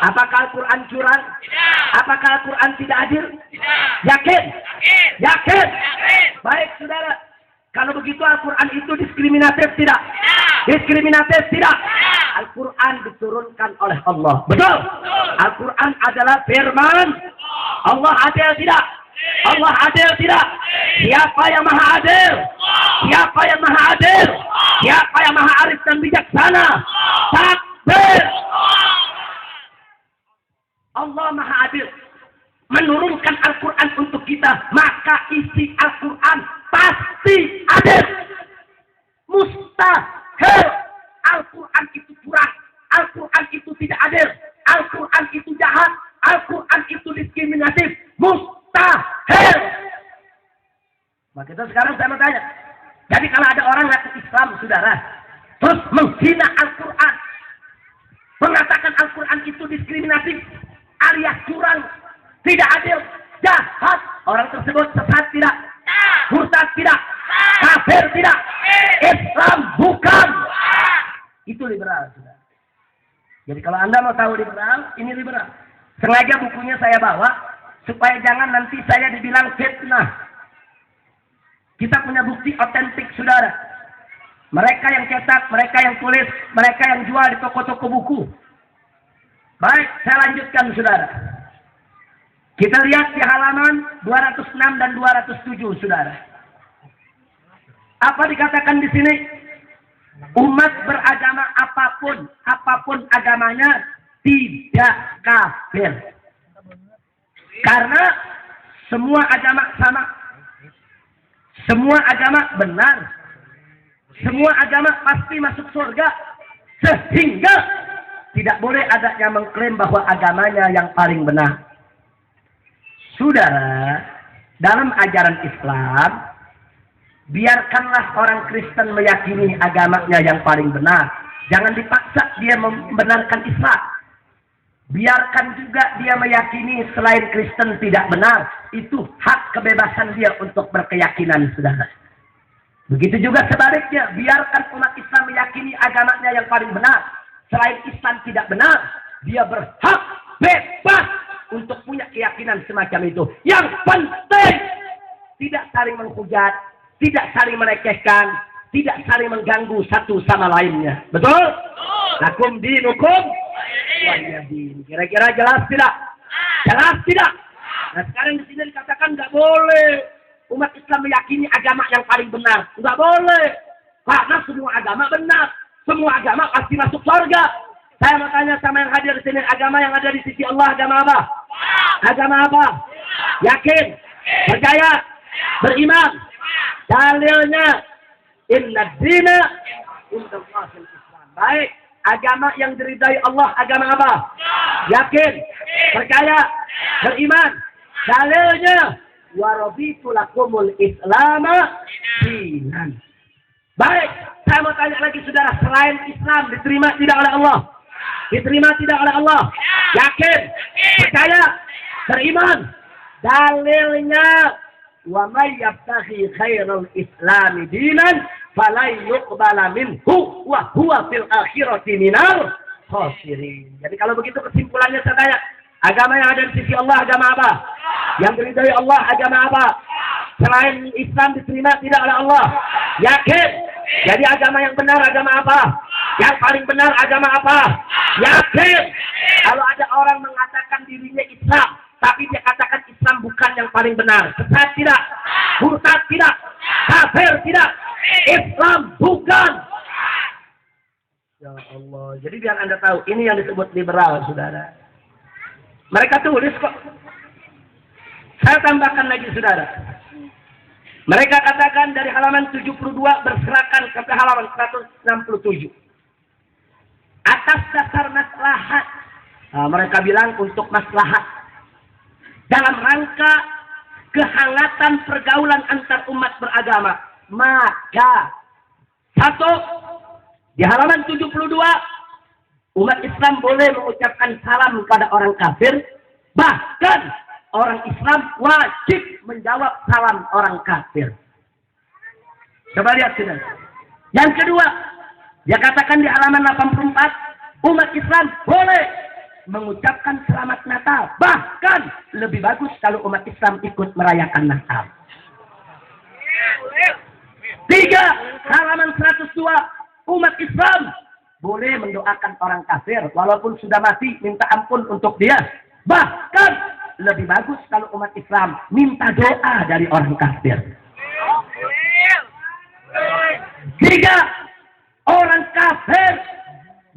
Apakah Al-Quran curang? Apakah Al-Quran tidak adil? Yakin? Yakin? Baik saudara, kalau begitu Al-Quran itu diskriminatif tidak? Diskriminatif tidak? Al-Quran diturunkan oleh Allah. Betul? Al-Quran adalah firman Allah. Adil tidak? Allah adil tidak? Siapa yang maha adil? Siapa yang maha adil? Siapa yang maha arif dan bijaksana? Takbir! Allah maha adil menurunkan Al-Quran untuk kita, maka isi Al-Quran pasti adil. Mustahil Al-Quran itu curang, Al-Quran itu tidak adil, Al-Quran itu jahat, Al-Quran itu diskriminatif. Mustahil. Maka itu sekarang saya mau tanya, jadi kalau ada orang ngaku Islam saudara, terus menghina Al-Quran, mengatakan Al-Quran itu diskriminatif, alias curang, tidak adil, jahat, orang tersebut sesat tidak? Murtad tidak? Kafir tidak? Islam bukan. Itu liberal, saudara. Jadi kalau Anda mau tahu liberal, ini liberal. Sengaja bukunya saya bawa supaya jangan nanti saya dibilang fitnah. Kita punya bukti otentik, saudara. Mereka yang cetak, mereka yang tulis, mereka yang jual di toko-toko buku. Baik, saya lanjutkan, saudara. Kita lihat di halaman 206 dan 207, saudara. Apa dikatakan di sini? Umat beragama apapun agamanya, tidak kafir. Karena semua agama sama. Semua agama benar. Semua agama pasti masuk surga. Sehingga tidak boleh ada yang mengklaim bahwa agamanya yang paling benar. Saudara, dalam ajaran Islam, biarkanlah orang Kristen meyakini agamanya yang paling benar. Jangan dipaksa dia membenarkan Islam. Biarkan juga dia meyakini selain Kristen tidak benar. Itu hak kebebasan dia untuk berkeyakinan, saudara. Begitu juga sebaliknya, biarkan umat Islam meyakini agamanya yang paling benar. Selain Islam tidak benar, dia berhak bebas untuk punya keyakinan semacam itu. Yang penting tidak saling menghujat, tidak saling melecehkan, tidak saling mengganggu satu sama lainnya. Betul? Lakum dinukum waliyadin. Kira-kira jelas tidak? Jelas tidak? Nah sekarang di sini dikatakan nggak boleh umat Islam meyakini agama yang paling benar. Nggak boleh. Karena semua agama benar. Semua agama pasti masuk surga. Saya mau tanya sama yang hadir di sini, agama yang ada di sisi Allah agama apa? Agama apa? Yakin? Percaya? Beriman? Dalilnya inna dina indallahil Islam. Baik, agama yang diridai Allah agama apa? Yakin? Percaya? Beriman? Dalilnya wa raditu lakumul islama dinan. Baik, saya mau tanya lagi saudara, selain Islam diterima tidak oleh Allah? Diterima tidak oleh Allah? Yakin? Percaya? Beriman? Dalilnya wa may yabtaghi khairal islami dinan falan yuqbala minhu wa huwa fil akhirati minal khasirin. Jadi kalau begitu kesimpulannya saya tanya, agama yang ada di sisi Allah agama apa? Yang diridhai Allah agama apa? Selain Islam diterima tidak oleh Allah? Yakin? Jadi agama yang benar agama apa? Yang paling benar agama apa? Yakin? Kalau ada orang mengatakan dirinya Islam, tapi dia katakan Islam bukan yang paling benar, sesat tidak? Murtad tidak? Kafir tidak? Islam bukan. Ya Allah. Jadi biar Anda tahu, ini yang disebut liberal, saudara. Mereka tulis kok. Saya tambahkan lagi, saudara. Mereka katakan dari halaman 72 berserakan sampai halaman 167. Atas dasar maslahat. Nah, mereka bilang untuk maslahat. Dalam rangka kehangatan pergaulan antar umat beragama. Maka, satu, di halaman 72, umat Islam boleh mengucapkan salam kepada orang kafir. Bahkan, orang Islam wajib menjawab salam orang kafir. Coba lihat sudah. Yang kedua, dia katakan di halaman 84, umat Islam boleh mengucapkan selamat Natal. Bahkan lebih bagus kalau umat Islam ikut merayakan Natal. 3, halaman 102, umat Islam boleh mendoakan orang kafir walaupun sudah mati, minta ampun untuk dia. Bahkan lebih bagus kalau umat Islam minta doa dari orang kafir. 3, orang kafir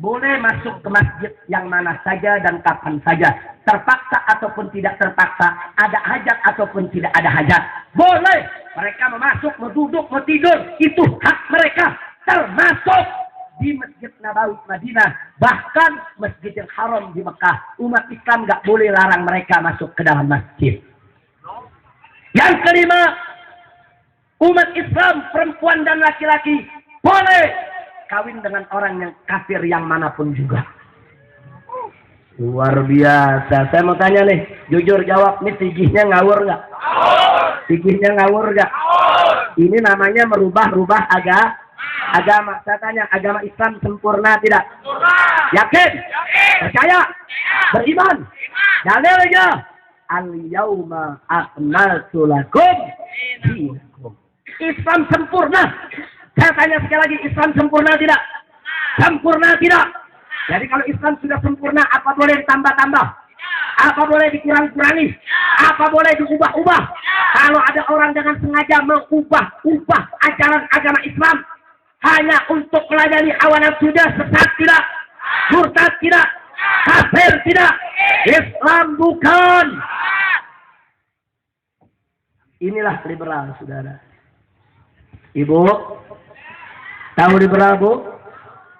boleh masuk ke masjid yang mana saja dan kapan saja. Terpaksa ataupun tidak terpaksa. Ada hajat ataupun tidak ada hajat. Boleh. Mereka mau masuk, mau duduk, mau tidur. Itu hak mereka. Termasuk di Masjid Nabawi Madinah. Bahkan Masjidil Haram di Mekah. Umat Islam nggak boleh larang mereka masuk ke dalam masjid. Yang kelima, umat Islam perempuan dan laki-laki boleh kawin dengan orang yang kafir yang manapun juga. Luar biasa. Saya mau tanya nih, jujur jawab, nih tigihnya ngawur nggak? Tigihnya ngawur nggak? Ini namanya merubah-rubah agama. Saya tanya, agama Islam sempurna tidak? Yakin? Percaya? Beriman? Dalilnya, al-yauma akmaltu lakum dinakum. Islam sempurna. Saya tanya sekali lagi, Islam sempurna tidak? Sempurna tidak. Jadi kalau Islam sudah sempurna, apa boleh ditambah-tambah? Apa boleh dikurang-kurangi? Apa boleh diubah-ubah? Kalau ada orang dengan sengaja mengubah-ubah ajaran agama Islam hanya untuk melayani hawa nafsu, sesat tidak, murtad tidak, kafir tidak, Islam bukan. Inilah liberal, saudara. Ibu, tahu liberal, Bu?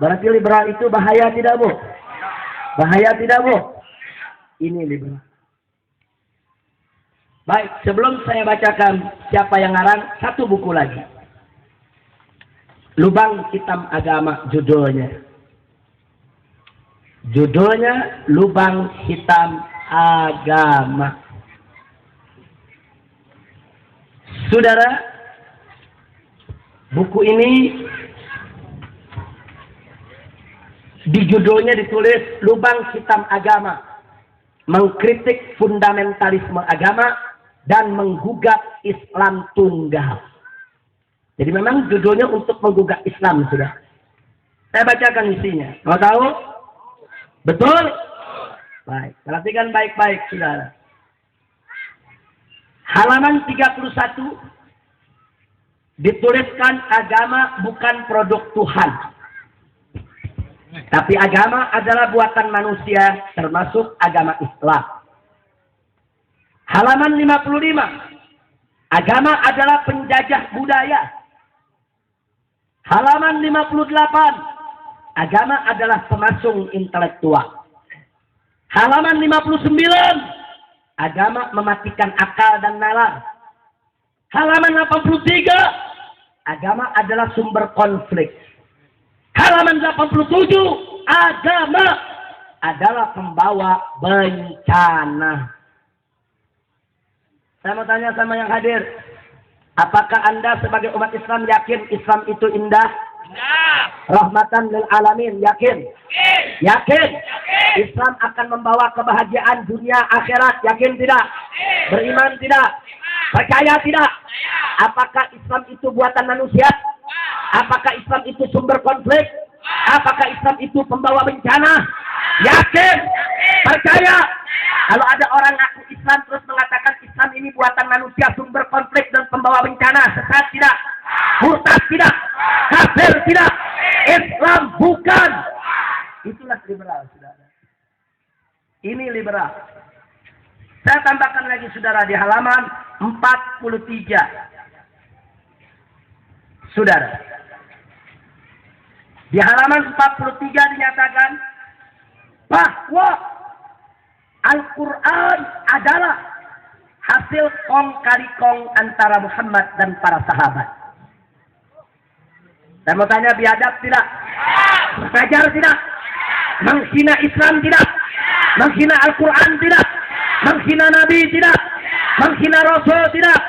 Berarti liberal itu bahaya tidak, Bu? Bahaya tidak, Bu? Ini liberal. Baik, sebelum saya bacakan siapa yang ngarang, satu buku lagi. Lubang Hitam Agama judulnya. Judulnya Lubang Hitam Agama. Saudara, buku ini di judulnya ditulis Lubang Hitam Agama, mengkritik fundamentalisme agama dan menggugat Islam tunggal. Jadi memang judulnya untuk menggugat Islam, sudah. Saya bacakan isinya. Mau tahu? Betul? Baik, perhatikan baik-baik, saudara. Halaman 31 dituliskan agama bukan produk Tuhan. Tapi agama adalah buatan manusia, termasuk agama Islam. Halaman 55. Agama adalah penjajah budaya. Halaman 58. Agama adalah pemasung intelektual. Halaman 59. Agama mematikan akal dan nalar. Halaman 83. Agama adalah sumber konflik. Halaman 87. Agama adalah pembawa bencana. Saya mau tanya sama yang hadir. Apakah Anda sebagai umat Islam yakin Islam itu indah? Rahmatan lil alamin, yakin? Yakin? Islam akan membawa kebahagiaan dunia akhirat, yakin tidak? Beriman tidak? Percaya tidak? Apakah Islam itu buatan manusia? Apakah Islam itu sumber konflik? Apakah Islam itu pembawa bencana? Yakin? Percaya? Kalau ada orang ngaku Islam terus mengatakan Islam ini buatan manusia, sumber konflik dan pembawa bencana, sesat tidak? Murtad tidak? Kafir tidak? Islam bukan. Itulah liberal, saudara. Ini liberal. Saya tambahkan lagi, saudara, di halaman 43. Saudara, di halaman 43 dinyatakan bahwa Al-Quran adalah hasil kong kali kong antara Muhammad dan para sahabat. Saya mau tanya, biadab tidak? Belajar tidak? Menghina Islam tidak? Menghina Al-Quran tidak? menghina Nabi tidak, menghina Rasul tidak,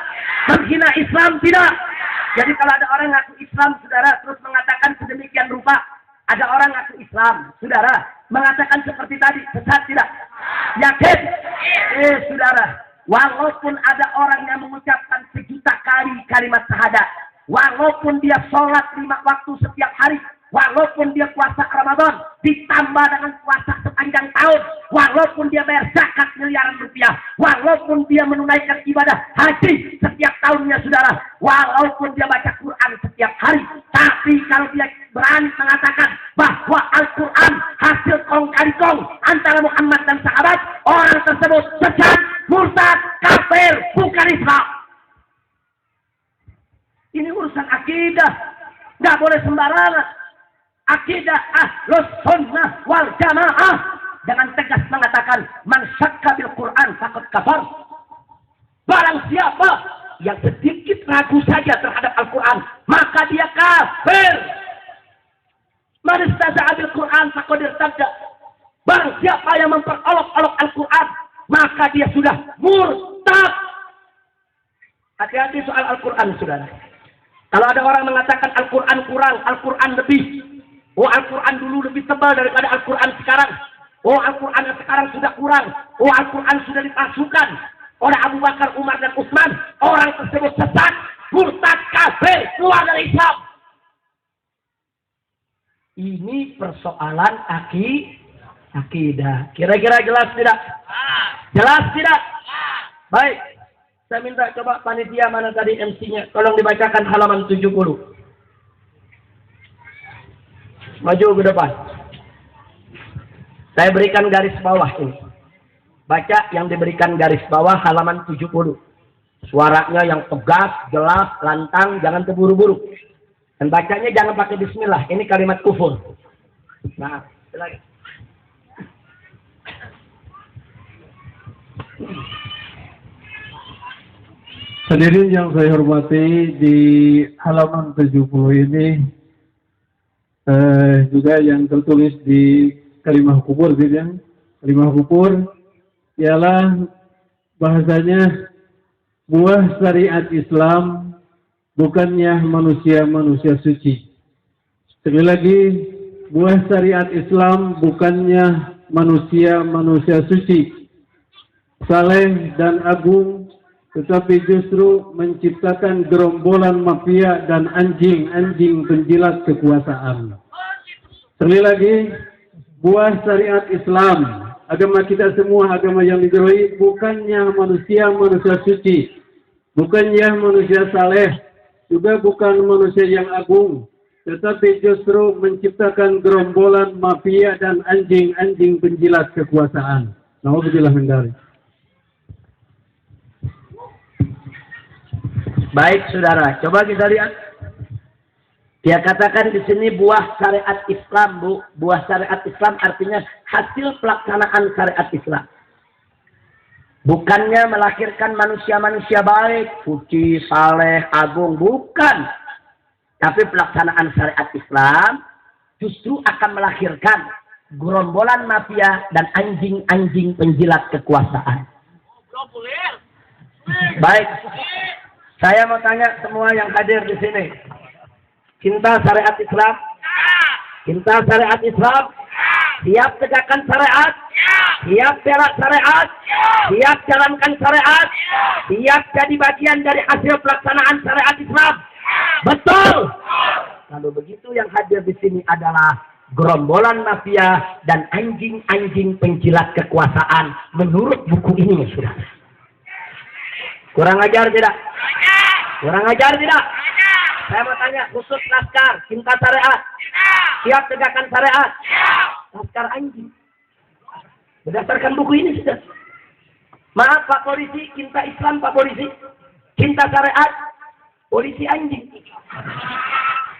menghina Islam tidak. Jadi kalau ada orang ngaku Islam, saudara, terus mengatakan sedemikian rupa, ada orang ngaku Islam, saudara, mengatakan seperti tadi, sesat tidak? Yakin? Saudara, walaupun ada orang yang mengucapkan 1.000.000 kali kalimat syahadat, walaupun dia sholat 5 waktu setiap hari, walaupun dia puasa Ramadan, ditambah dengan puasa sepanjang tahun, walaupun dia bayar zakat miliaran rupiah, walaupun dia menunaikan ibadah haji setiap tahunnya, saudara, walaupun dia baca Quran setiap hari, tapi kalau dia berani mengatakan bahwa Al-Quran hasil kong kali kong antara Muhammad dan sahabat, orang tersebut sesat, murtad, kafir, bukan Islam. Ini urusan akidah, nggak boleh sembarangan. Akidah Ahlus Sunnah wal Jamaah dengan tegas mengatakan man syakka bil Quran faqad kafar. Barang siapa yang sedikit ragu saja terhadap Al-Quran, maka dia kafir. Man istaza'a bil Quran faqad irtadda. Barang siapa yang memperolok-olok Al-Quran, maka dia sudah murtad. Hati-hati soal Al-Quran, saudara. Kalau ada orang mengatakan Al-Quran kurang, Al-Quran lebih. Oh, Al-Quran dulu lebih tebal daripada Al-Quran sekarang. Oh, Al-Quran sekarang sudah kurang. Oh, Al-Quran sudah dipalsukan oleh Abu Bakar, Umar, dan Utsman. Orang tersebut sesat, murtad, kafir, keluar dari Islam. Ini persoalan akidah. Kira-kira jelas tidak? Jelas tidak? Baik. Saya minta coba panitia mana tadi MC-nya. Tolong dibacakan halaman 70. Maju ke depan. Saya berikan garis bawah ini. Baca yang diberikan garis bawah halaman 70. Suaranya yang tegas, jelas, lantang, jangan terburu-buru. Dan bacanya jangan pakai bismillah. Ini kalimat kufur. Nah, silakan. Hadirin yang saya hormati, di halaman 70 ini juga yang tertulis di kalimah kufur, gitu ya. Kalimah kufur ialah bahasanya buah syariat Islam, bukannya manusia-manusia suci. Sekali lagi, buah syariat Islam bukannya manusia-manusia suci, saleh dan agung, tetapi justru menciptakan gerombolan mafia dan anjing-anjing penjilat kekuasaan. Sekali lagi, buah syariat Islam, agama kita semua, agama yang diridhoi, bukannya manusia-manusia suci, bukannya manusia saleh, juga bukan manusia yang agung, tetapi justru menciptakan gerombolan mafia dan anjing-anjing penjilat kekuasaan. Nauzubillah min dzalik. Baik, saudara. Coba kita lihat. Dia katakan di sini buah syariat Islam, Bu. Buah syariat Islam artinya hasil pelaksanaan syariat Islam. Bukannya melahirkan manusia-manusia baik, suci, saleh, agung. Bukan. Tapi pelaksanaan syariat Islam justru akan melahirkan gerombolan mafia dan anjing-anjing penjilat kekuasaan. Baik. Saya mau tanya semua yang hadir di sini. Cinta syariat Islam? Cinta syariat Islam? Siap tegakkan syariat? Siap bela syariat? Siap jalankan syariat? Siap jadi bagian dari hasil pelaksanaan syariat Islam? Betul! Kalau begitu yang hadir di sini adalah gerombolan mafia dan anjing-anjing penjilat kekuasaan menurut buku ini, saudara. Kurang ajar tidak? Kurang ajar tidak? Saya mau tanya, khusus laskar, cinta syariat? Siap tegakkan syariat? Laskar anjing. Berdasarkan buku ini sudah. Maaf Pak Polisi, cinta Islam Pak Polisi. Cinta syariat, polisi anjing.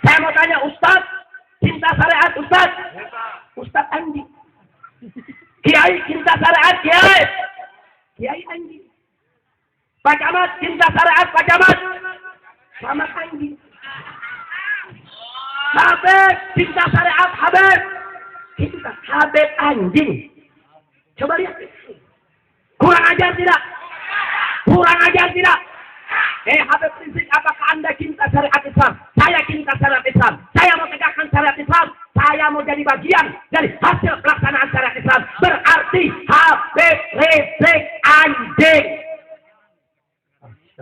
Saya mau tanya, Ustaz, cinta syariat Ustaz? Ustaz anjing. Kiai, cinta syariat Kiai? Kiai anjing. Pak Camat, cinta syariat Pak Camat? Camat anjing. Habib, cinta syariat Habib? Cinta Habib anjing. Coba lihat. Kurang ajar tidak? Kurang ajar tidak? Habib Rizik, apakah Anda cinta syariat Islam? Saya cinta syariat Islam. Saya mau tegakkan syariat Islam. Saya mau jadi bagian dari hasil pelaksanaan syariat Islam. Berarti Habib Rizik anjing.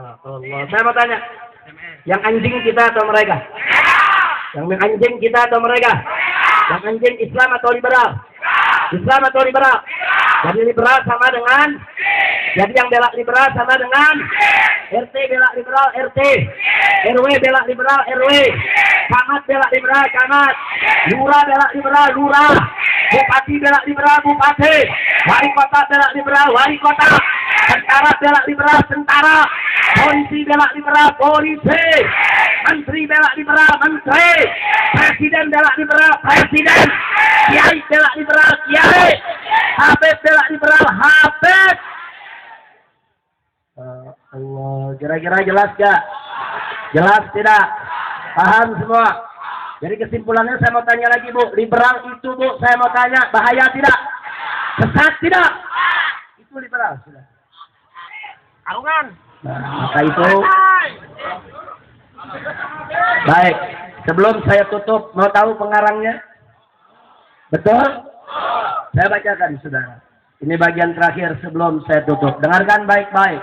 Allah. Saya mau tanya, yang anjing kita atau mereka? Yang anjing kita atau mereka? Yang anjing Islam atau liberal? Islam atau liberal? Jadi liberal sama dengan, jadi yang bela liberal sama dengan RT bela liberal RT, RW bela liberal RW, camat bela liberal camat, lurah bela liberal lurah, bupati bela liberal bupati, wali kota bela liberal wali kota, tentara bela liberal tentara, polisi bela liberal polisi, menteri bela liberal menteri, presiden bela liberal presiden, kiai bela liberal kiai, Habib bela liberal Habib. Allah, kira-kira jelas gak? Jelas tidak? Paham semua? Jadi kesimpulannya saya mau tanya lagi, Bu, liberal itu, Bu, saya mau tanya, bahaya tidak? Sesat tidak? Itu liberal sudah. Arungan. Nah, maka itu. Baik, sebelum saya tutup, mau tahu pengarangnya? Betul? Saya bacakan, saudara. Ini bagian terakhir sebelum saya tutup. Dengarkan baik-baik.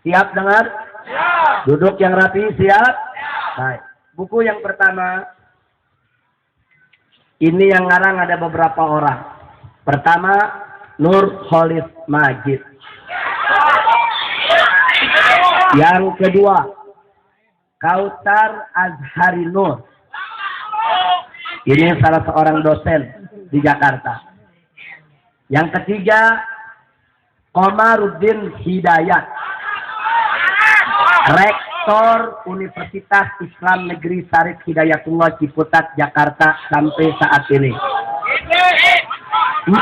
Siap dengar? Siap. Duduk yang rapi, siap? Baik. Buku yang pertama, ini yang ngarang ada beberapa orang. Pertama, Nurholis Majid. Yang kedua, Kautsar Azhari Nur. Ini salah seorang dosen di Jakarta. Yang ketiga, Komaruddin Hidayat, Rektor Universitas Islam Negeri Syarif Hidayatullah Ciputat Jakarta sampai saat ini. 4.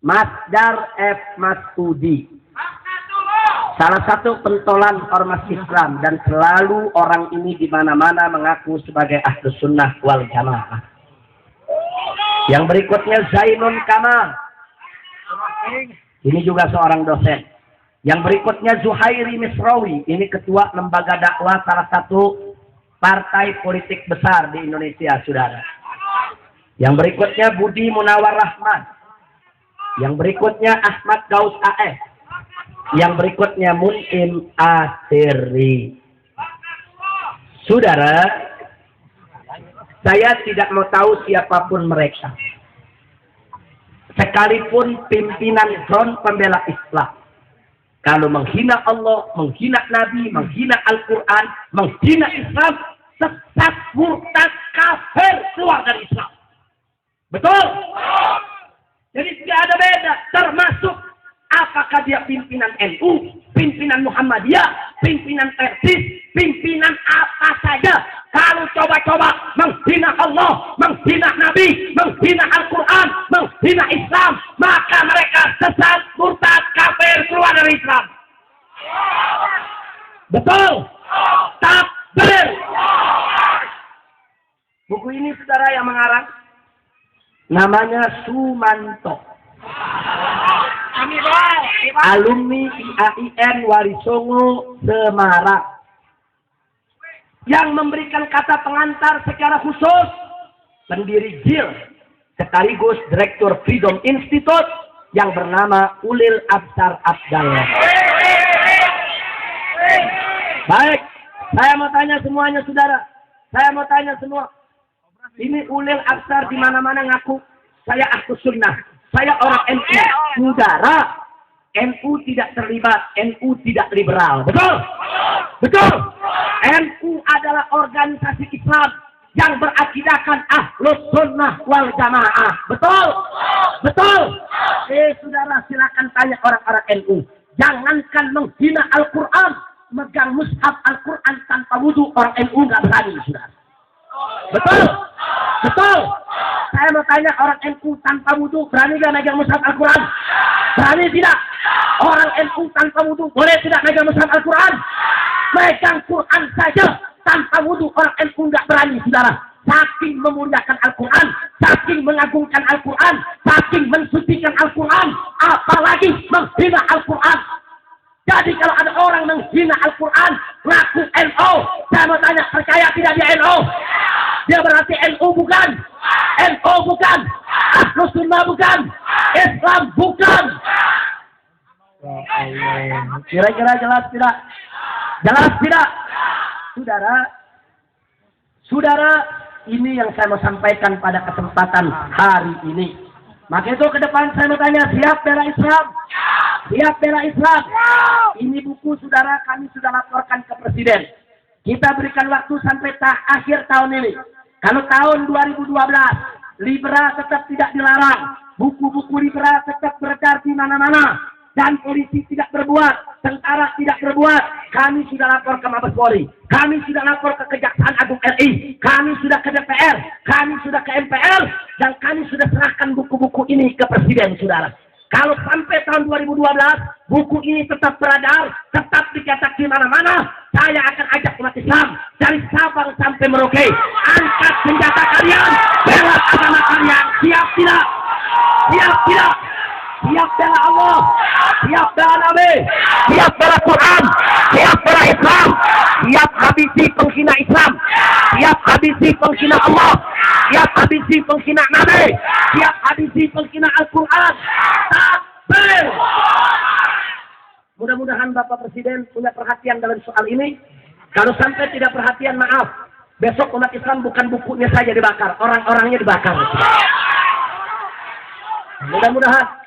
Masdar F. Masudi, salah satu pentolan ormas Islam dan selalu orang ini di mana-mana mengaku sebagai Ahlus Sunnah wal Jamaah. Yang berikutnya Zainun Kamal, ini juga seorang dosen. Yang berikutnya Zuhairi Misrawi, ini ketua lembaga dakwah salah satu partai politik besar di Indonesia, saudara. Yang berikutnya Budi Munawar Rahman. Yang berikutnya Ahmad Gaus AS. Yang berikutnya Mun'im Asiri. Saudara, saya tidak mau tahu siapapun mereka. Sekalipun pimpinan Front Pembela Islam. Kalau menghina Allah, menghina Nabi, menghina Al-Quran, menghina Islam, sesat, murtad, kafir, keluar dari Islam. Betul? Jadi tidak ada beda, termasuk apakah dia pimpinan NU, pimpinan Muhammadiyah, pimpinan Persis, pimpinan apa saja. Kalau coba-coba menghina Allah, menghina Nabi, menghina Al-Quran, menghina Islam, maka mereka sesat, murtad, kafir, keluar dari Islam. Betul? Takbir. Buku ini saudara yang mengarang, namanya Sumanto. Alumni IAIN Warisongo Semarang. Yang memberikan kata pengantar secara khusus pendiri JIL sekaligus Direktur Freedom Institute yang bernama Ulil Absar Abdallah. Baik, saya mau tanya semuanya, saudara. Saya mau tanya semua. Ini Ulil Absar di mana-mana ngaku saya Ahlus Sunnah, saya orang NU. Saudara, NU tidak terlibat, NU tidak liberal. Betul? Betul? NU adalah organisasi Islam yang berakidahkan Ahlus Sunnah wal Jamaah. Betul? Betul? Saudara, silakan tanya orang-orang NU. Jangankan menghina Al-Quran, megang mushaf Al-Quran tanpa wudu, orang NU nggak berani, saudara. Betul? Betul? Saya mau tanya, orang NU tanpa wudu berani nggak megang mushaf Al-Quran? Berani tidak? Orang NU tanpa wudu boleh tidak megang mushaf Al-Quran? Megang Quran saja tanpa wudu orang NU nggak berani, saudara. Saking memuliakan Al-Quran, saking mengagungkan Al-Quran, saking mensucikan Al-Quran, apalagi menghina Al-Quran. Jadi kalau ada orang menghina Al-Quran, ngaku NU, saya mau tanya, percaya tidak dia NU? Dia berarti NU bukan? NU bukan? Ahlus Sunnah bukan? Islam bukan? Ya Allah. Kira-kira jelas tidak? Jelas tidak? Saudara, ini yang saya mau sampaikan pada kesempatan hari ini. Maka itu ke depan saya mau tanya, siap bela Islam? Siap bela Islam? Ini buku saudara kami sudah laporkan ke Presiden. Kita berikan waktu sampai akhir tahun ini. Kalau tahun 2012, Libra tetap tidak dilarang. Buku-buku Libra tetap beredar di mana-mana. Dan polisi tidak berbuat, tentara tidak berbuat. Kami sudah lapor ke Mabes Polri, kami sudah lapor ke Kejaksaan Agung RI, kami sudah ke DPR, kami sudah ke MPR, dan kami sudah serahkan buku-buku ini ke Presiden, saudara. Kalau sampai tahun 2012 buku ini tetap beredar, tetap dicetak di mana-mana, saya akan ajak umat Islam dari Sabang sampai Merauke, angkat senjata kalian, bela agama kalian. Siap tidak? Siap tidak? Siap bela Allah, siap bela Nabi, siap bela Quran, siap bela Islam, siap habisi penghina Islam, siap habisi penghina Allah, siap habisi penghina Nabi, siap habisi penghina Al-Quran. Takbir! Mudah-mudahan Bapak Presiden punya perhatian dalam soal ini. Kalau sampai tidak perhatian, maaf, besok umat Islam bukan bukunya saja dibakar, orang-orangnya dibakar. Mudah-mudahan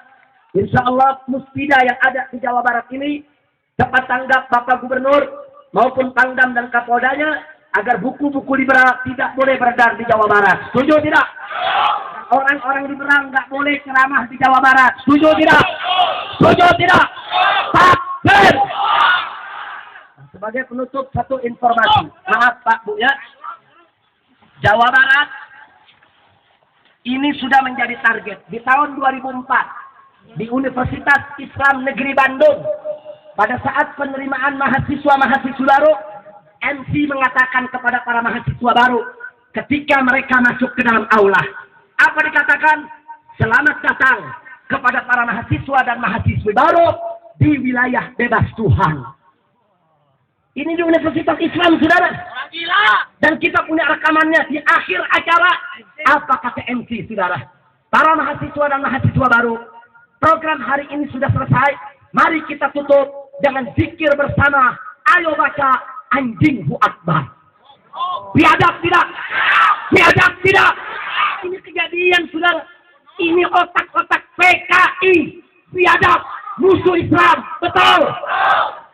insya Allah Muspida yang ada di Jawa Barat ini cepat tanggap Bapak Gubernur maupun Pangdam dan Kapoldanya agar buku-buku liberal tidak boleh beredar di Jawa Barat. Setuju tidak? Orang-orang liberal nggak boleh ceramah di Jawa Barat. Setuju tidak? Setuju tidak? Takbir! Sebagai penutup satu informasi. Maaf Pak Bu ya. Jawa Barat ini sudah menjadi target di tahun 2004. Di Universitas Islam Negeri Bandung, pada saat penerimaan mahasiswa-mahasiswa baru, MC mengatakan kepada para mahasiswa baru ketika mereka masuk ke dalam aula, apa dikatakan? Selamat datang kepada para mahasiswa dan mahasiswi baru di wilayah bebas Tuhan. Ini di Universitas Islam, saudara. Dan kita punya rekamannya di akhir acara. Apa kata MC, saudara? Para mahasiswa dan mahasiswa baru, program hari ini sudah selesai. Mari kita tutup dengan zikir bersama. Ayo baca Anjinghu Akbar. Biadab tidak? Biadab tidak? Ini kejadian, saudara. Ini otak-otak PKI. Biadab. Musuh Islam. Betul?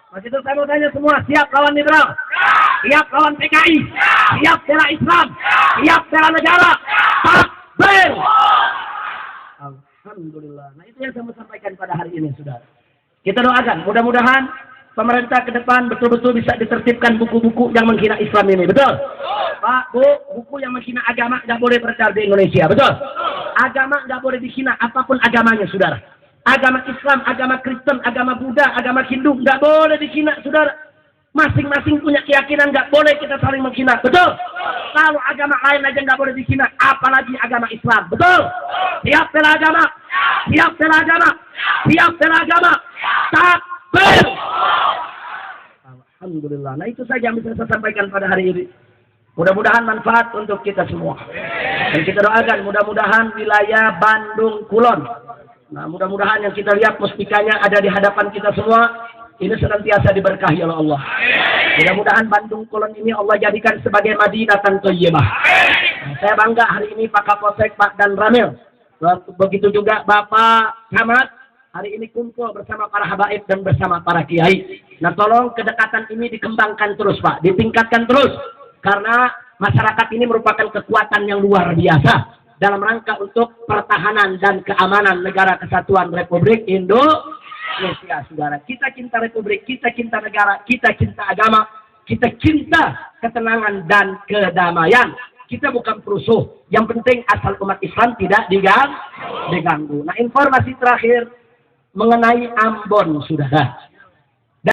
Mas itu saya mau tanya semua. Siap lawan liberal? Siap lawan PKI? Siap bela Islam? Siap bela negara? Takbir! Alhamdulillah. Nah itu yang saya mau sampaikan pada hari ini, saudara. Kita doakan, mudah-mudahan pemerintah ke depan betul-betul bisa ditertibkan buku-buku yang menghina Islam ini. Betul? Pak, Bu, buku yang menghina agama nggak boleh beredar di Indonesia. Betul? Agama nggak boleh dihina, apapun agamanya, saudara. Agama Islam, agama Kristen, agama Buddha, agama Hindu nggak boleh dihina, saudara. Masing-masing punya keyakinan, nggak boleh kita saling menghina. Betul? Kalau agama lain aja nggak boleh dihina, apalagi agama Islam. Betul? Siap bela agama? Siap bela agama? Siap bela agama? Takbir! Alhamdulillah. Nah itu saja yang bisa saya sampaikan pada hari ini. Mudah-mudahan manfaat untuk kita semua. Dan kita doakan mudah-mudahan wilayah Bandung Kulon. Nah mudah-mudahan yang kita lihat mustikanya ada di hadapan kita semua. Ini senantiasa diberkahi oleh Allah. Mudah-mudahan Bandung Kulon ini Allah jadikan sebagai Madinatan Thayyibah. Nah, saya bangga hari ini Pak Kapolsek, Pak Dan Ramil. Begitu juga Bapak Camat. Hari ini kumpul bersama para habaib dan bersama para kiai. Nah tolong kedekatan ini dikembangkan terus Pak. Ditingkatkan terus. Karena masyarakat ini merupakan kekuatan yang luar biasa. Dalam rangka untuk pertahanan dan keamanan negara kesatuan Republik Indonesia, saudara. Kita cinta Republik, kita cinta negara, kita cinta agama, kita cinta ketenangan dan kedamaian. Kita bukan perusuh. Yang penting asal umat Islam tidak diganggu. Nah informasi terakhir mengenai Ambon, saudara.